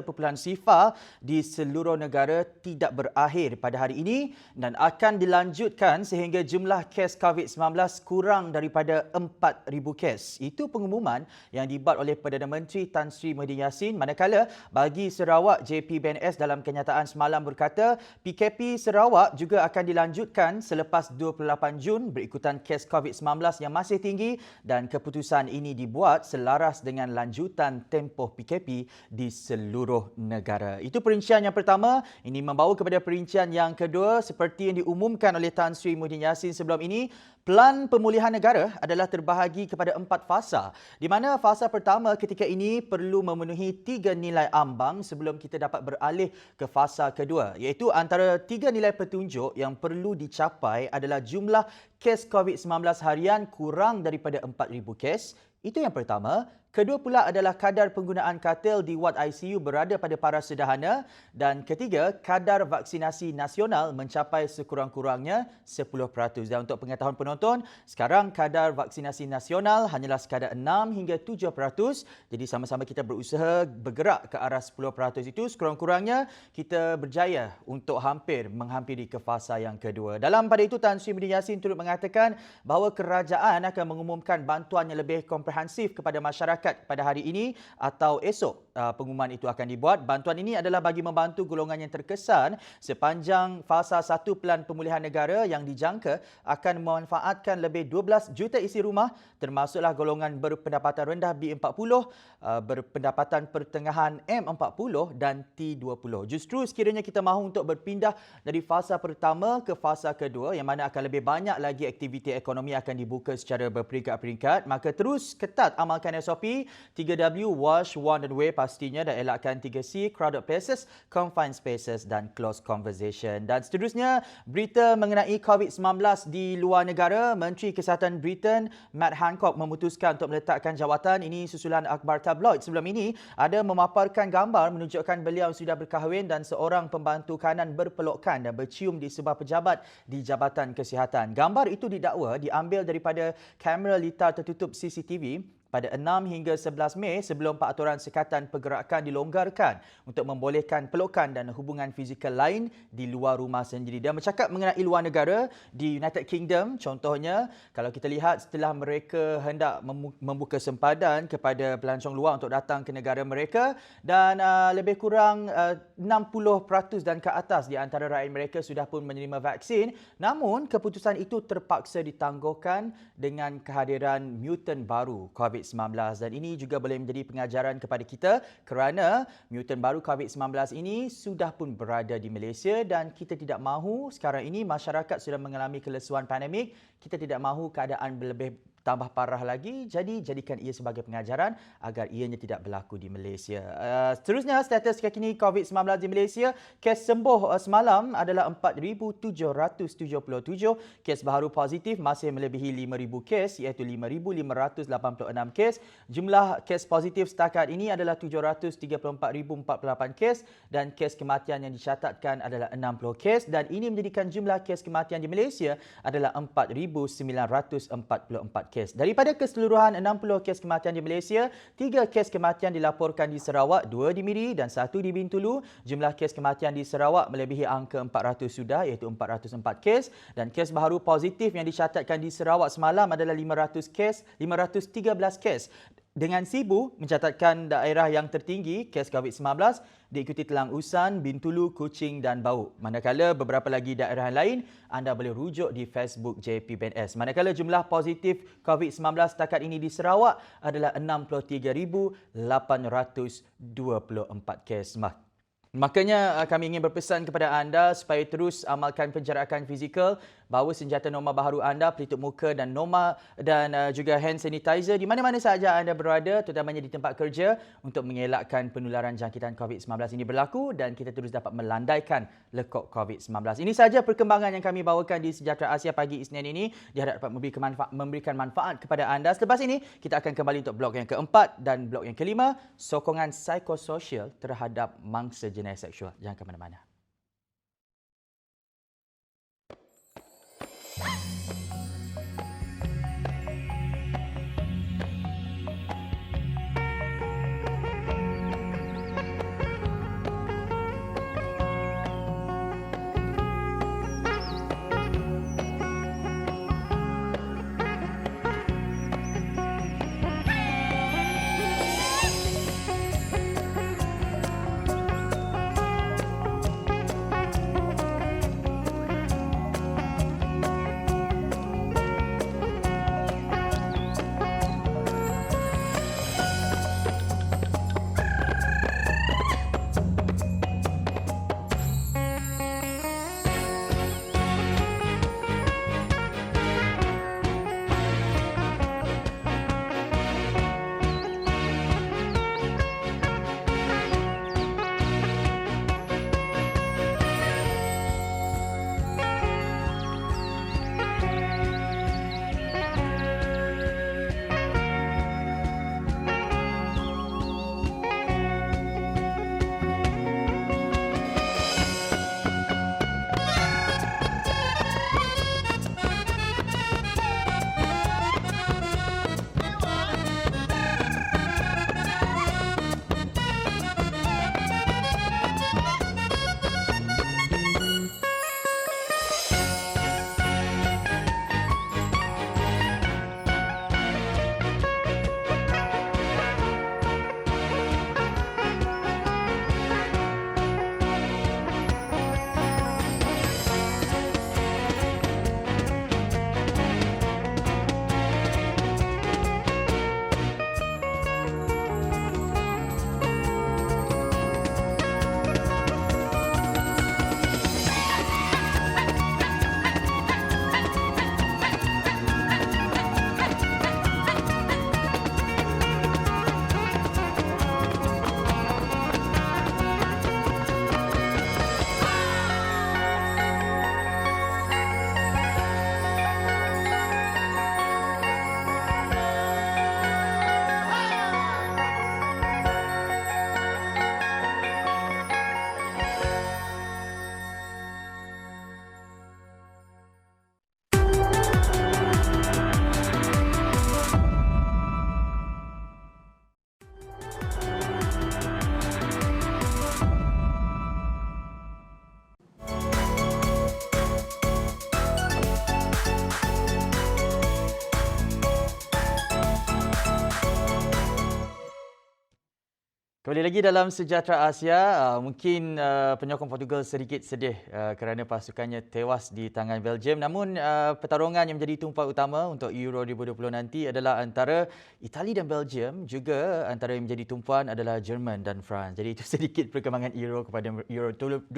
di seluruh negara tidak berakhir pada hari ini dan akan dilanjutkan sehingga jumlah kes COVID-19 kurang daripada 4,000 kes. Itu pengumuman yang dibuat oleh Perdana Menteri Tan Sri Muhyiddin Yassin, manakala bagi Sarawak, JPBNS dalam kenyataan semalam berkata PKP Sarawak juga akan dilanjutkan selepas 28 Jun berikutan kes COVID-19 yang masih tinggi, dan keputusan ini dibuat selaras dengan lanjutan tempoh PKP di seluruh negara. Itu perincian yang pertama. Ini membawa kepada perincian yang kedua. Seperti yang diumumkan oleh Tan Sri Muhyiddin Yassin sebelum ini, Pelan pemulihan negara adalah terbahagi kepada 4 fasa, di mana fasa pertama ketika ini perlu memenuhi 3 nilai ambang sebelum kita dapat beralih ke fasa kedua, iaitu antara 3 nilai petunjuk yang perlu dicapai adalah jumlah kes COVID-19 harian kurang daripada 4,000 kes. Itu yang pertama. Kedua pula adalah kadar penggunaan katil di wad ICU berada pada paras sederhana, dan ketiga, kadar vaksinasi nasional mencapai sekurang-kurangnya 10%. Dan untuk pengetahuan penonton, sekarang kadar vaksinasi nasional hanyalah sekadar 6 hingga 7%. Jadi sama-sama kita berusaha bergerak ke arah 10% itu. Sekurang-kurangnya kita berjaya untuk menghampiri ke fasa yang kedua. Dalam pada itu, Tan Sri Muhyiddin Yassin turut mengatakan bahawa kerajaan akan mengumumkan bantuan yang lebih komprehensif kepada masyarakat pada hari ini atau esok pengumuman itu akan dibuat. Bantuan ini adalah bagi membantu golongan yang terkesan sepanjang fasa 1 Pelan Pemulihan Negara yang dijangka akan memanfaatkan lebih 12 juta isi rumah, termasuklah golongan berpendapatan rendah B40, berpendapatan pertengahan M40 dan T20. Justru sekiranya kita mahu untuk berpindah dari fasa pertama ke fasa kedua yang mana akan lebih banyak lagi aktiviti ekonomi akan dibuka secara berperingkat-peringkat, maka terus ketat amalkan SOP 3W, wash, warn and wear pastinya, dan elakkan 3C, crowded places, confined spaces dan close conversation. Dan seterusnya, berita mengenai COVID-19 di luar negara. Menteri Kesihatan Britain Matt Hancock memutuskan untuk meletakkan jawatan. Ini susulan akhbar tabloid sebelum ini ada memaparkan gambar menunjukkan beliau sudah berkahwin dan seorang pembantu kanan berpelukan dan bercium di sebuah pejabat di Jabatan Kesihatan. Gambar itu didakwa diambil daripada kamera litar tertutup CCTV pada 6 hingga 11 Mei sebelum peraturan sekatan pergerakan dilonggarkan untuk membolehkan pelukan dan hubungan fizikal lain di luar rumah sendiri. Dan bercakap mengenai luar negara, di United Kingdom contohnya, kalau kita lihat setelah mereka hendak membuka sempadan kepada pelancong luar untuk datang ke negara mereka, dan lebih kurang 60% dan ke atas di antara rakyat mereka sudah pun menerima vaksin, namun keputusan itu terpaksa ditangguhkan dengan kehadiran mutan baru COVID-19. Dan ini juga boleh menjadi pengajaran kepada kita kerana mutan baru COVID-19 ini sudah pun berada di Malaysia dan kita tidak mahu sekarang ini masyarakat sudah mengalami kelesuan pandemik. Kita tidak mahu keadaan lebih tambah parah lagi, jadi jadikan ia sebagai pengajaran agar ianya tidak berlaku di Malaysia. Seterusnya, status kekini COVID-19 di Malaysia, kes sembuh semalam adalah 4,777, kes baru positif masih melebihi 5,000 kes, iaitu 5,586 kes. Jumlah kes positif setakat ini adalah 734,048 kes dan kes kematian yang dicatatkan adalah 60 kes, dan ini menjadikan jumlah kes kematian di Malaysia adalah 4,944 kes. Daripada keseluruhan 60 kes kematian di Malaysia, 3 kes kematian dilaporkan di Sarawak, 2 di Miri dan 1 di Bintulu. Jumlah kes kematian di Sarawak melebihi angka 400 sudah, iaitu 404 kes, dan kes baru positif yang dicatatkan di Sarawak semalam adalah 513 kes. Dengan Sibu mencatatkan daerah yang tertinggi kes COVID-19, diikuti Telang Usan, Bintulu, Kuching dan Bau. Manakala beberapa lagi daerah lain anda boleh rujuk di Facebook JPBNS. Manakala jumlah positif COVID-19 setakat ini di Sarawak adalah 63,824 kes. Makanya kami ingin berpesan kepada anda supaya terus amalkan penjarakan fizikal, bawa senjata norma baharu anda, pelitup muka dan norma dan juga hand sanitizer di mana-mana sahaja anda berada, terutamanya di tempat kerja, untuk mengelakkan penularan jangkitan COVID-19 ini berlaku dan kita terus dapat melandaikan lekuk COVID-19. Ini sahaja perkembangan yang kami bawakan di Sejahtera Asia pagi Isnin ini, diharap dapat memberikan manfaat kepada anda. Selepas ini kita akan kembali untuk blok yang keempat dan blok yang kelima, sokongan psikososial terhadap mangsa jenis seksual. Jangan ke mana-mana. Kembali lagi dalam Sejahtera Asia, mungkin penyokong Portugal sedikit sedih kerana pasukannya tewas di tangan Belgium. Namun pertarungan yang menjadi tumpuan utama untuk Euro 2020 nanti adalah antara Itali dan Belgium, juga antara yang menjadi tumpuan adalah Jerman dan France. Jadi itu sedikit perkembangan Euro 2020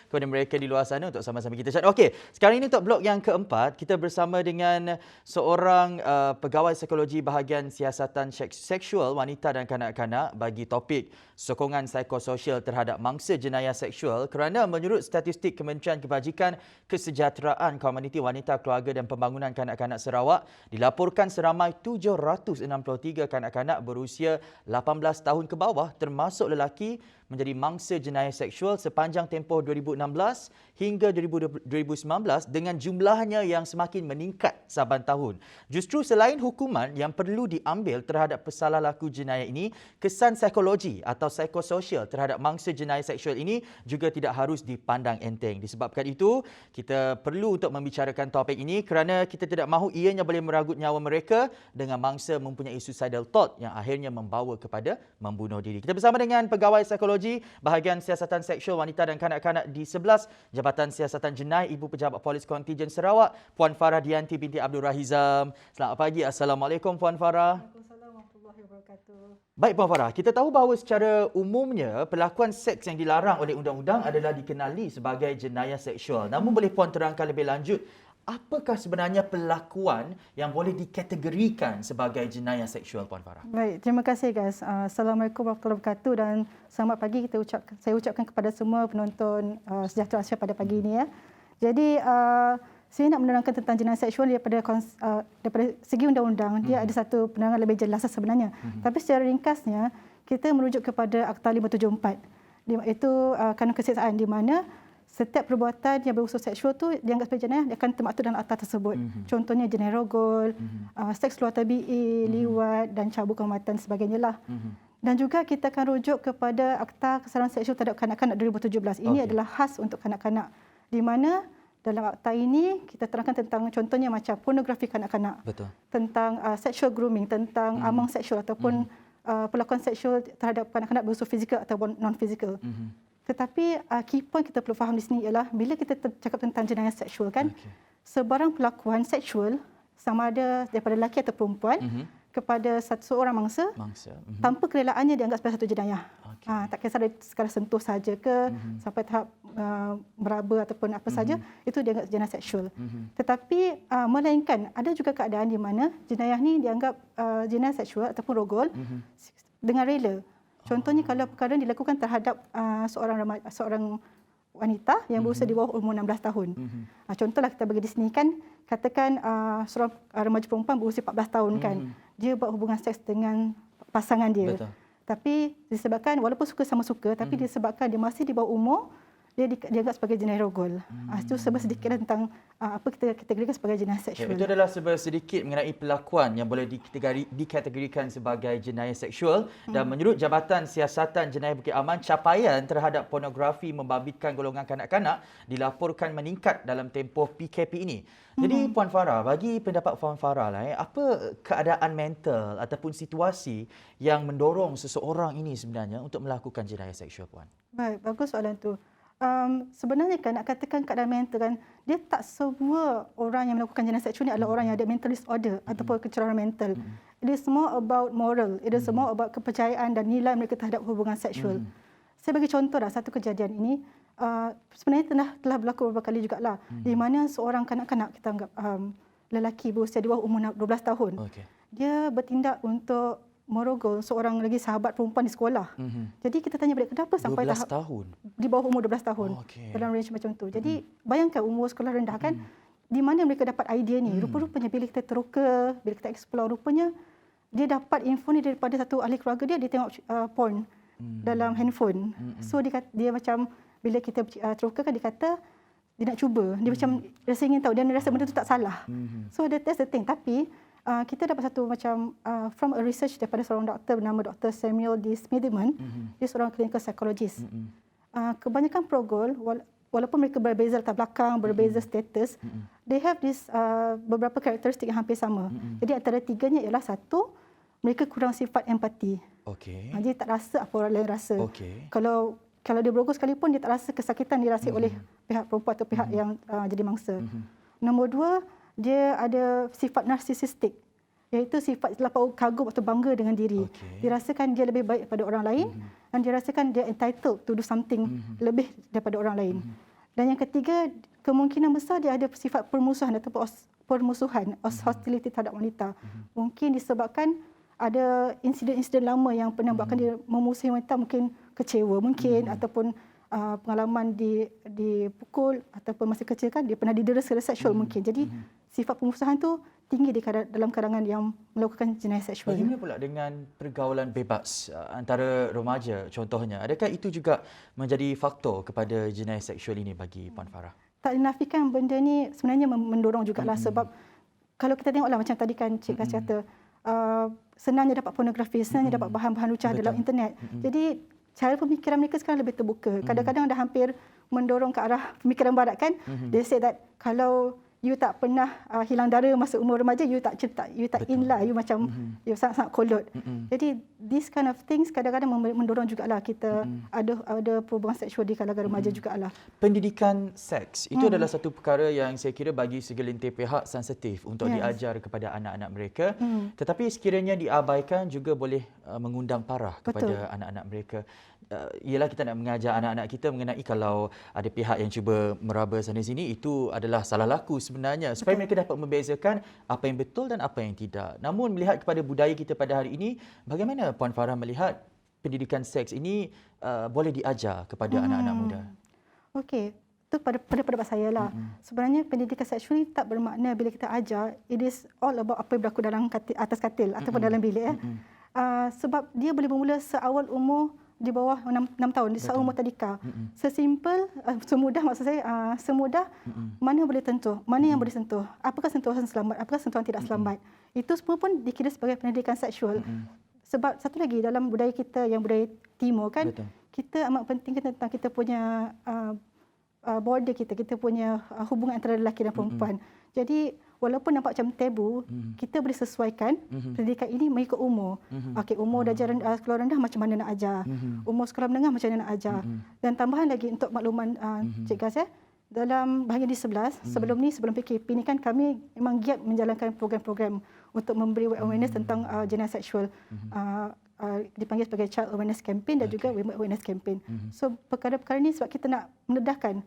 kepada mereka di luar sana untuk sama-sama kita chat. Okey, sekarang ini untuk blok yang keempat, kita bersama dengan seorang pegawai psikologi bahagian siasatan seksual wanita dan kanak-kanak bagi topik sokongan psikososial terhadap mangsa jenayah seksual, kerana menurut statistik Kementerian Kebajikan, Kesejahteraan Komuniti Wanita, Keluarga dan Pembangunan Kanak-kanak Sarawak, dilaporkan seramai 763 kanak-kanak berusia 18 tahun ke bawah termasuk lelaki menjadi mangsa jenayah seksual sepanjang tempoh 2016 hingga 2019, dengan jumlahnya yang semakin meningkat saban tahun. Justru selain hukuman yang perlu diambil terhadap pesalah laku jenayah ini, kesan psikologi atau psikososial terhadap mangsa jenayah seksual ini juga tidak harus dipandang enteng. Disebabkan itu, kita perlu untuk membicarakan topik ini kerana kita tidak mahu ianya boleh meragut nyawa mereka dengan mangsa mempunyai suicidal thought yang akhirnya membawa kepada membunuh diri. Kita bersama dengan pegawai psikologi bahagian siasatan seksual wanita dan kanak-kanak di 11 Jabatan Siasatan Jenayah Ibu Pejabat Polis Kontijen Sarawak, Puan Farah Dianti binti Abdul Rahizam. Selamat pagi. Assalamualaikum Puan Farah. Waalaikumsalam warahmatullahi wabarakatuh. Baik Puan Farah, kita tahu bahawa secara umumnya perlakuan seks yang dilarang oleh undang-undang adalah dikenali sebagai jenayah seksual. Namun boleh Puan terangkan lebih lanjut, apakah sebenarnya perlakuan yang boleh dikategorikan sebagai jenayah seksual, Puan Farah? Baik, terima kasih guys. Assalamualaikum warahmatullahi wabarakatuh dan selamat pagi saya ucapkan kepada semua penonton Sejahtera Asia pada pagi ini ya. Jadi saya nak menerangkan tentang jenayah seksual daripada segi undang-undang. Dia ada satu penerangan lebih jelas sebenarnya. Tapi secara ringkasnya kita merujuk kepada Akta 574. Itu kanun keseksaan di mana setiap perbuatan yang berunsur seksual tu dianggap sebagai jenayah, dia akan termaktub dalam akta tersebut. Contohnya jenayah rogol, seks luar tabi'i, liwat dan cabut kehormatan sebagainya lah. Dan juga kita akan rujuk kepada Akta Kesedaran Seksual terhadap Kanak-kanak 2017. Ini adalah khas untuk kanak-kanak. Di mana dalam akta ini kita terangkan tentang contohnya macam pornografi kanak-kanak. Betul. Tentang sexual grooming, tentang amang seksual ataupun perlakuan seksual terhadap kanak-kanak berunsur fizikal ataupun non-fizikal. Tetapi key point kita perlu faham di sini ialah bila kita cakap tentang jenayah seksual kan, sebarang perlakuan seksual sama ada daripada lelaki atau perempuan kepada seorang mangsa, tanpa kerelaannya dianggap sebagai satu jenayah. Tak kisah dari sekadar sentuh saja ke sampai tahap meraba ataupun apa saja, itu dianggap jenayah seksual. Tetapi melainkan ada juga keadaan di mana jenayah ni dianggap jenayah seksual ataupun rogol dengan rela. Contohnya kalau perkara dilakukan terhadap seorang wanita yang berusia di bawah umur 16 tahun. Contohlah kita bagi di sini kan, katakan seorang remaja perempuan berusia 14 tahun kan. Dia buat hubungan seks dengan pasangan dia. Betul. Tapi disebabkan walaupun suka sama suka, tapi disebabkan dia masih di bawah umur, dia dianggap sebagai jenayah rogol. Itu sedikit tentang apa kita kategorikan sebagai jenayah seksual. Itu adalah sedikit mengenai perlakuan yang boleh dikategorikan sebagai jenayah seksual. Dan menurut Jabatan Siasatan Jenayah Bukit Aman, capaian terhadap pornografi membabitkan golongan kanak-kanak dilaporkan meningkat dalam tempoh PKP ini. Jadi Puan Farah, bagi pendapat Puan Farah lah, apa keadaan mental ataupun situasi yang mendorong seseorang ini sebenarnya untuk melakukan jenayah seksual, Puan? Baik, bagus soalan tu. Sebenarnya kan nak katakan keadaan mental kan, dia tak semua orang yang melakukan jenayah seksual ni adalah orang yang ada mental disorder ataupun kecerobohan mental. It is more about moral, it is more about kepercayaan dan nilai mereka terhadap hubungan seksual. Saya bagi contoh satu kejadian ini, sebenarnya telah berlaku beberapa kali jugalah, di mana seorang kanak-kanak, kita anggap lelaki berusia di bawah umur 12 tahun, dia bertindak untuk merogol seorang lagi sahabat perempuan di sekolah. Jadi kita tanya balik, kenapa sampai tahun? Di bawah umur 12 tahun. Dalam range macam tu. Jadi bayangkan umur sekolah rendah kan, di mana mereka dapat idea ni. Rupa-rupanya bila kita teroka, bila kita explore, rupanya dia dapat info ni daripada satu ahli keluarga dia tengok porn dalam handphone. So dia macam, bila kita teroka kan, dia kata dia nak cuba. Dia macam rasa ingin tahu, dia rasa benda tu tak salah. So that's the thing. Tapi kita dapat satu macam from a research daripada seorang doktor bernama Dr. Samuel D. Smitherman. Dia seorang clinical psychologist. Kebanyakan progol, walaupun mereka berbeza latar belakang, berbeza status, they have this beberapa karakteristik yang hampir sama. Jadi antara tiganya ialah satu, mereka kurang sifat empati. Okey. Dia tak rasa apa orang lain rasa. Okey. Kalau dia berogol sekalipun, dia tak rasa kesakitan dirasai oleh pihak perempuan atau pihak yang jadi mangsa. Nombor 2, dia ada sifat narsisistik, iaitu sifat terlampau kagum atau bangga dengan diri. Okey. Dirasakan dia lebih baik daripada orang lain dan dirasakan dia entitled to do something lebih daripada orang lain. Dan yang ketiga, kemungkinan besar dia ada sifat permusuhan ataupun hostility terhadap wanita. Mungkin disebabkan ada insiden-insiden lama yang pernah buatkan dia memusuhi wanita, mungkin kecewa mungkin ataupun pengalaman dipukul ataupun masa kecil kan dia pernah didera secara seksual mungkin. Jadi sifat pemusuhan tu tinggi dalam kalangan yang melakukan jenayah seksual. Bagaimana pula dengan pergaulan bebas antara remaja contohnya? Adakah itu juga menjadi faktor kepada jenayah seksual ini bagi Puan Farah? Tak dinafikan benda ni sebenarnya mendorong jugalah sebab kalau kita tengoklah macam tadi kan Cik Gas kata senangnya dapat pornografi, senangnya dapat bahan-bahan lucah dalam internet. Jadi cara pemikiran mereka sekarang lebih terbuka. Kadang-kadang dah hampir mendorong ke arah pemikiran barat kan. They say that kalau you tak pernah hilang dara masa umur remaja, you tak in lah, you macam you sangat-sangat kolot. Jadi this kind of things kadang-kadang mendorong jugalah kita ada perhubungan seksual di kalangan remaja jugalah. Pendidikan seks itu adalah satu perkara yang saya kira bagi segelintir pihak sensitif untuk diajar kepada anak-anak mereka. Tetapi sekiranya diabaikan juga boleh mengundang parah kepada anak-anak mereka. Ialah kita nak mengajar anak-anak kita mengenai kalau ada pihak yang cuba meraba sana sini, itu adalah salah laku sebenarnya, supaya mereka dapat membezakan apa yang betul dan apa yang tidak. Namun melihat kepada budaya kita pada hari ini, bagaimana Puan Farah melihat pendidikan seks ini boleh diajar kepada anak-anak muda? Okey, itu pada pendapat saya lah. Sebenarnya pendidikan seksual ni tak bermakna bila kita ajar, it is all about apa yang berlaku dalam atas katil ataupun dalam bilik. Sebab dia boleh bermula seawal umur di bawah 6 tahun, di seumur tadika. Sesimpel, semudah maksud saya, semudah mana boleh sentuh, mana yang boleh sentuh, apakah sentuhan selamat, apakah sentuhan tidak selamat. Itu semua pun dikira sebagai pendidikan seksual. Sebab satu lagi, dalam budaya kita yang budaya timur kan, kita amat pentingkan tentang kita punya border kita punya hubungan antara lelaki dan perempuan. Jadi walaupun nampak macam tabu, kita boleh sesuaikan pendidikan ini mengikut umur. Okey, umur darjah sekolah rendah macam mana nak ajar, umur sekolah menengah macam mana nak ajar. Dan tambahan lagi untuk makluman Cik Gas dalam bahagian di 11, sebelum PKP ni kan kami memang giat menjalankan program-program untuk memberi awareness tentang jenayah seksual. Dipanggil sebagai Child Awareness Campaign dan juga Women Awareness Campaign. So perkara-perkara ni sebab kita nak mendedahkan,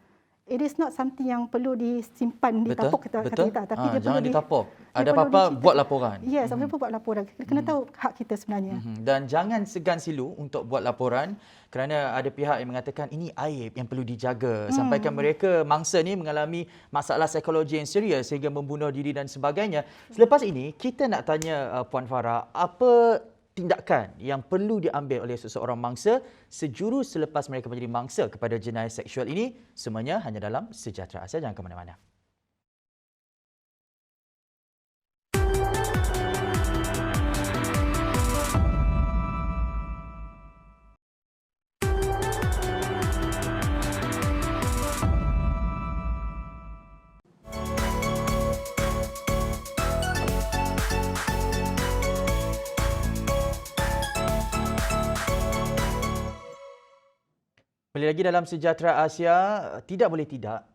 it is not something yang perlu disimpan, ditapuk kata kita, tapi dia jangan perlu ditapuk. Ada apa-apa buat laporan. Yes, apa-apa buat laporan. Kita kena tahu hak kita sebenarnya. Dan jangan segan silu untuk buat laporan kerana ada pihak yang mengatakan ini aib yang perlu dijaga. Sampaikan mereka mangsa ni mengalami masalah psikologi yang serius sehingga membunuh diri dan sebagainya. Selepas ini kita nak tanya Puan Farah, apa tindakan yang perlu diambil oleh seseorang mangsa sejurus selepas mereka menjadi mangsa kepada jenayah seksual ini? Semuanya hanya dalam Sejahtera Asia. Jangan ke mana-mana. Kembali lagi dalam Sejahtera Asia. Tidak boleh tidak,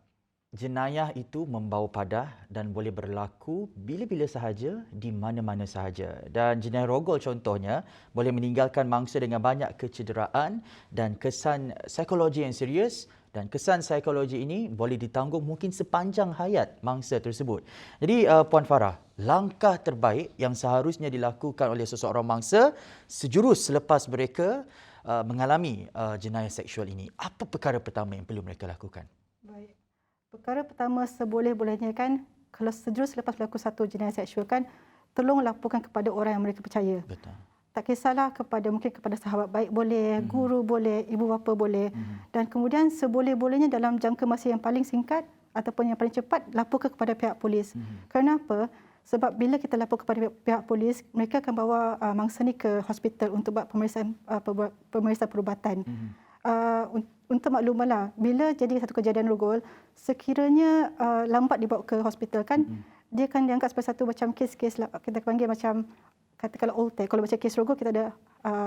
jenayah itu membawa padah dan boleh berlaku bila-bila sahaja, di mana-mana sahaja. Dan jenayah rogol contohnya boleh meninggalkan mangsa dengan banyak kecederaan dan kesan psikologi yang serius. Dan kesan psikologi ini boleh ditanggung mungkin sepanjang hayat mangsa tersebut. Jadi Puan Farah, langkah terbaik yang seharusnya dilakukan oleh seseorang mangsa sejurus selepas mereka mengalami jenayah seksual ini, apa perkara pertama yang perlu mereka lakukan? Baik. Perkara pertama seboleh-bolehnya kan, kalau sejurus selepas berlaku satu jenayah seksual kan, tolong laporkan kepada orang yang mereka percaya. Betul. Tak kisahlah mungkin kepada sahabat baik boleh, guru boleh, ibu bapa boleh. Dan kemudian seboleh-bolehnya dalam jangka masa yang paling singkat ataupun yang paling cepat, laporkan kepada pihak polis. Kenapa? Sebab bila kita lapor kepada pihak polis, mereka akan bawa mangsa ni ke hospital untuk buat pemeriksaan perubatan. Untuk maklumanlah, bila jadi satu kejadian rogol, sekiranya lambat dibawa ke hospital kan, dia akan dianggap sebagai satu macam kes-kes kita panggil macam katakanlah old tear. Kalau macam kes Rogol kita ada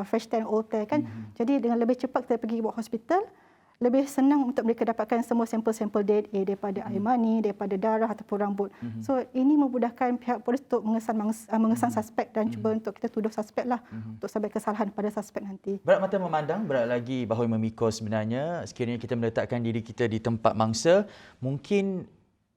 fresh tear, old tear kan. Jadi dengan lebih cepat kita pergi buat hospital, lebih senang untuk mereka dapatkan semua sampel-sampel DNA daripada air mani, daripada darah ataupun rambut. So ini memudahkan pihak polis untuk mengesan suspek dan cuba untuk kita tuduh suspek lah untuk sampai kesalahan pada suspek nanti. Berat mata memandang, berat lagi bahawa memikul sebenarnya. Sekiranya kita meletakkan diri kita di tempat mangsa, mungkin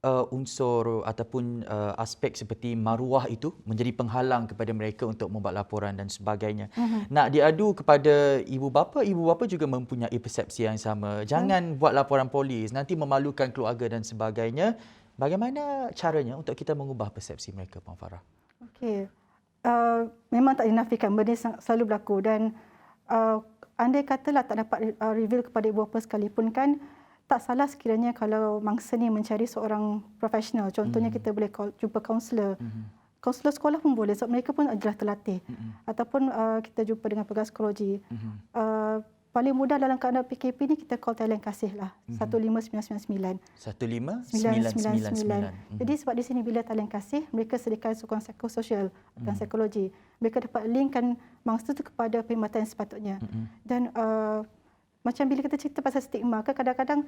unsur ataupun aspek seperti maruah itu menjadi penghalang kepada mereka untuk membuat laporan dan sebagainya. Nak diadu kepada ibu bapa juga mempunyai persepsi yang sama. Jangan buat laporan polis, nanti memalukan keluarga dan sebagainya. Bagaimana caranya untuk kita mengubah persepsi mereka, Puan Farah? Okey. Memang tak dinafikan benda selalu berlaku dan andai katalah tak dapat reveal kepada ibu bapa sekalipun kan, tak salah sekiranya kalau mangsa ni mencari seorang profesional. Contohnya kita boleh jumpa kaunselor. Kaunselor sekolah pun boleh sebab mereka pun adalah terlatih. Ataupun kita jumpa dengan peguam psikologi. Paling mudah dalam keadaan PKP ni kita call talian kasih lah. 15999. 15999. Jadi sebab di sini bila talian kasih, mereka sediakan sokongan psikososial dan psikologi. Mereka dapat linkkan mangsa tu kepada perkhidmatan yang sepatutnya. Dan macam bila kita cerita pasal stigma, kadang-kadang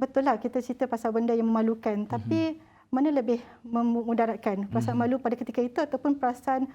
betul lah kita cerita pasal benda yang memalukan, tapi mana lebih memudaratkan, perasaan malu pada ketika itu ataupun perasaan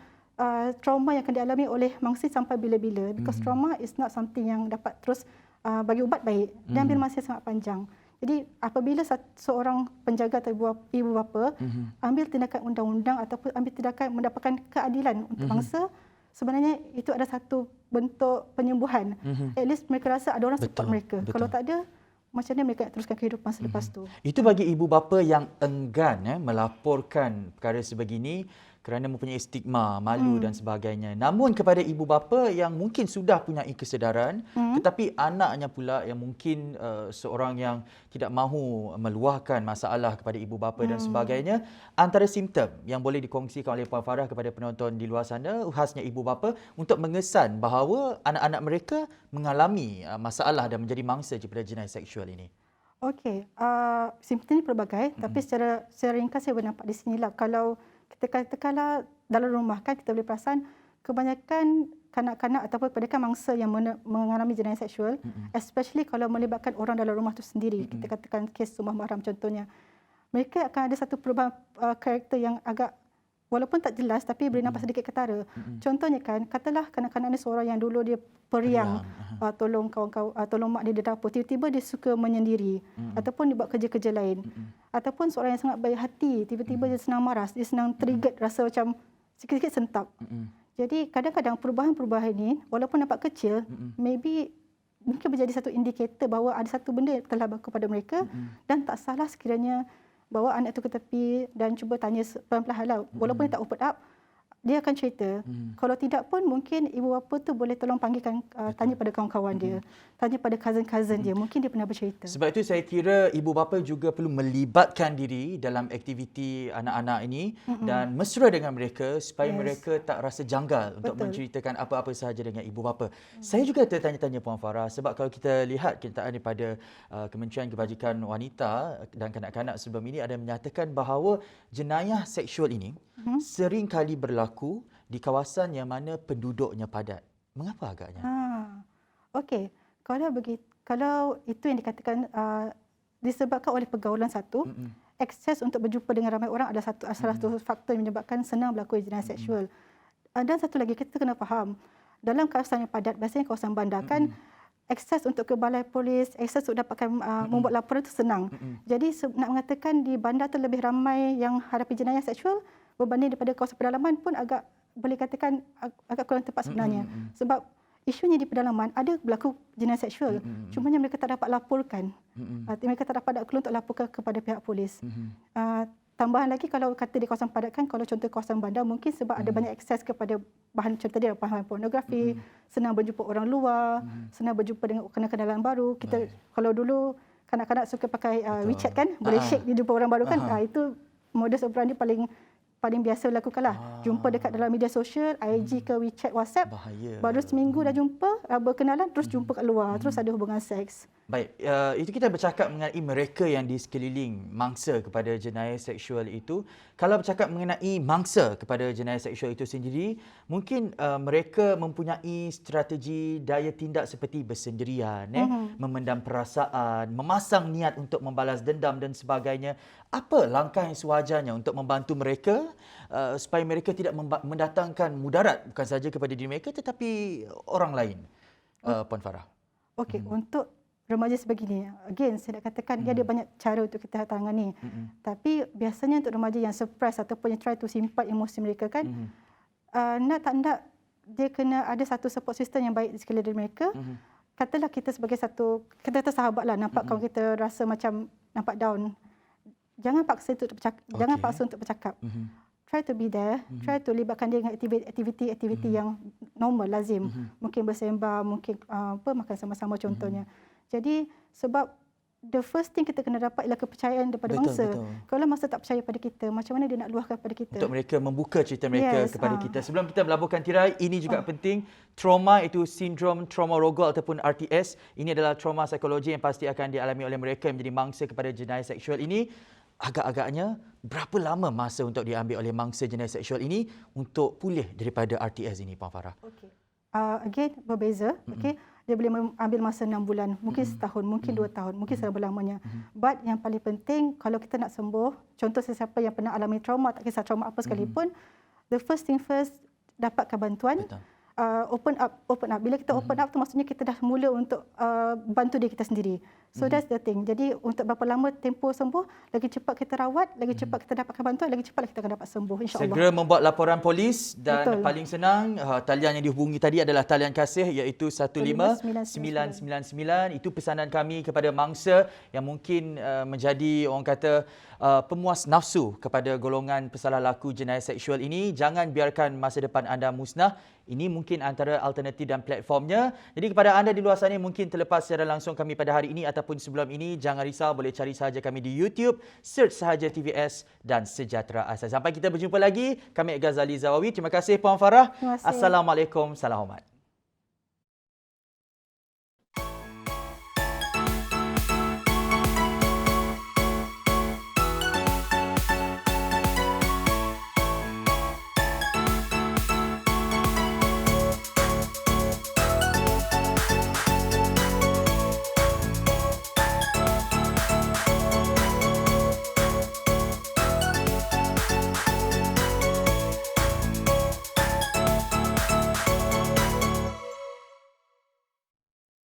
trauma yang akan dialami oleh mangsa sampai bila-bila. Because trauma is not something yang dapat terus bagi ubat baik dan ambil masa sangat panjang. Jadi apabila seorang penjaga atau ibu bapa ambil tindakan undang-undang ataupun ambil tindakan mendapatkan keadilan untuk mangsa, sebenarnya itu ada satu bentuk penyembuhan. At least mereka rasa ada orang support mereka. Kalau tak ada, macam mana mereka nak teruskan kehidupan selepas tu. Itu bagi ibu bapa yang enggan melaporkan perkara sebegini kerana mempunyai stigma, malu dan sebagainya. Namun kepada ibu bapa yang mungkin sudah punya kesedaran, tetapi anaknya pula yang mungkin seorang yang tidak mahu meluahkan masalah kepada ibu bapa dan sebagainya, antara simptom yang boleh dikongsikan oleh Puan Farah kepada penonton di luar sana, khasnya ibu bapa, untuk mengesan bahawa anak-anak mereka mengalami masalah dan menjadi mangsa daripada jenayah seksual ini. Okey, simptom ni pelbagai, tapi secara ringkas saya boleh nampak di sinilah. Kalau kita katakanlah dalam rumah kan kita boleh perasan kebanyakan kanak-kanak ataupun pendekat mangsa yang mengalami jenayah seksual, especially kalau melibatkan orang dalam rumah itu sendiri. Kita katakan kes rumah mahram contohnya. Mereka akan ada satu perubahan karakter yang agak walaupun tak jelas tapi boleh nampak sedikit ketara. Contohnya kan, katalah kanak-kanak ni seorang yang dulu dia periang, tolong kawan-kawan, tolong mak dia di dapur, tiba-tiba dia suka menyendiri ataupun dia buat kerja-kerja lain. Ataupun seorang yang sangat baik hati, tiba-tiba dia senang marah, dia senang triggered, rasa macam sikit-sikit sentak. Jadi kadang-kadang perubahan-perubahan ini walaupun nampak kecil, maybe mungkin menjadi satu indikator bahawa ada satu benda yang telah berlaku pada mereka dan tak salah sekiranya bawa anak itu ke tepi dan cuba tanya pelan-pelan lah. Walaupun dia tak open up, dia akan cerita. Kalau tidak pun mungkin ibu bapa tu boleh tolong panggilkan, tanya pada kawan-kawan dia, tanya pada cousin-cousin dia. Mungkin dia pernah bercerita. Sebab itu saya kira ibu bapa juga perlu melibatkan diri dalam aktiviti anak-anak ini dan mesra dengan mereka supaya mereka tak rasa janggal untuk menceritakan apa-apa sahaja dengan ibu bapa. Saya juga tertanya-tanya Puan Farah sebab kalau kita lihat kenyataan daripada Kementerian Kebajikan Wanita dan Kanak-kanak sebelum ini ada menyatakan bahawa jenayah seksual ini sering kali berlaku di kawasan yang mana penduduknya padat. Mengapa agaknya? Okey, kalau itu yang dikatakan disebabkan oleh pergaulan satu, akses untuk berjumpa dengan ramai orang adalah salah satu faktor yang menyebabkan senang berlaku jenayah seksual. Dan satu lagi kita kena faham, dalam kawasan yang padat, biasanya kawasan bandar kan, akses untuk ke balai polis, akses untuk dapatkan membuat laporan itu senang. Jadi nak mengatakan di bandar itu lebih ramai yang hadapi jenayah seksual berbanding daripada kawasan pedalaman pun agak boleh katakan agak kurang tepat sebenarnya. Sebab isunya di pedalaman ada berlaku jenayah seksual, cumanya mereka tak dapat laporkan. Mereka tak dapat untuk laporkan kepada pihak polis. Tambahan lagi kalau kata di kawasan padat kan, kalau contoh kawasan bandar mungkin sebab ada banyak akses kepada bahan contoh dia bahan pornografi, senang berjumpa orang luar, senang berjumpa dengan kenalan baru. Kita kalau dulu kanak-kanak suka pakai WeChat kan, boleh shake dia jumpa orang baru kan. Itu modus operandi paling paling biasa lakukanlah. Jumpa dekat dalam media sosial, IG ke WeChat, WhatsApp. Bahaya. Baru seminggu dah jumpa, berkenalan, terus jumpa kat luar, terus ada hubungan seks. Baik, itu kita bercakap mengenai mereka yang di sekeliling mangsa kepada jenayah seksual itu. Kalau bercakap mengenai mangsa kepada jenayah seksual itu sendiri, mungkin mereka mempunyai strategi daya tindak seperti bersendirian, memendam perasaan, memasang niat untuk membalas dendam dan sebagainya. Apa langkah yang sewajarnya untuk membantu mereka supaya mereka tidak mendatangkan mudarat bukan saja kepada diri mereka tetapi orang lain, Puan Farah? Okey, untuk remaja sebegini, again saya nak katakan dia ada banyak cara untuk kita tangani. Tapi biasanya untuk remaja yang suppress ataupun yang try to simpan emosi mereka kan, nak tak nak dia kena ada satu support system yang baik di sekeliling mereka. Katalah kita sebagai satu, kita kata sahabat lah, nampak kalau kita rasa macam nampak down, jangan paksa untuk bercakap, jangan paksa untuk bercakap. Try to be there, try to libatkan dia dengan aktiviti yang normal, lazim. Mungkin bersembang, mungkin makan sama-sama contohnya. Jadi sebab the first thing kita kena dapat ialah kepercayaan daripada bangsa. Kalau masa tak percaya pada kita, macam mana dia nak luahkan pada kita? Untuk mereka membuka cerita mereka kepada kita. Sebelum kita melaburkan tirai, ini juga penting. Trauma itu sindrom trauma rogol ataupun RTS. Ini adalah trauma psikologi yang pasti akan dialami oleh mereka yang menjadi mangsa kepada jenayah seksual ini. Agak-agaknya berapa lama masa untuk diambil oleh mangsa jenayah seksual ini untuk pulih daripada RTS ini, Puan Farah? Okey. Again berbeza. Okey. Dia boleh ambil masa 6 bulan, mungkin setahun, mungkin 2 tahun, mungkin selama-lamanya. But yang paling penting kalau kita nak sembuh, contoh sesiapa yang pernah alami trauma, tak kisah trauma apa sekalipun, the first thing first, dapatkan bantuan. Open up. Bila kita open up tu maksudnya kita dah mula untuk bantu diri kita sendiri. So that's the thing. Jadi untuk berapa lama tempoh sembuh, lagi cepat kita rawat, lagi cepat kita dapatkan bantuan, lagi cepat kita akan dapat sembuh, insya-Allah. Segera membuat laporan polis dan Betul. paling senang talian yang dihubungi tadi adalah talian kasih iaitu 15999. Itu pesanan kami kepada mangsa yang mungkin menjadi orang kata pemuas nafsu kepada golongan pesalah laku jenayah seksual ini. Jangan biarkan masa depan anda musnah. Ini mungkin antara alternatif dan platformnya. Jadi kepada anda di luar sana mungkin terlepas secara langsung kami pada hari ini ataupun sebelum ini, jangan risau, boleh cari sahaja kami di YouTube, search sahaja TVS dan Sejahtera Asas. Sampai kita berjumpa lagi, kami Ghazali Zawawi. Terima kasih Puan Farah. Terima kasih. Assalamualaikum. Salam hormat.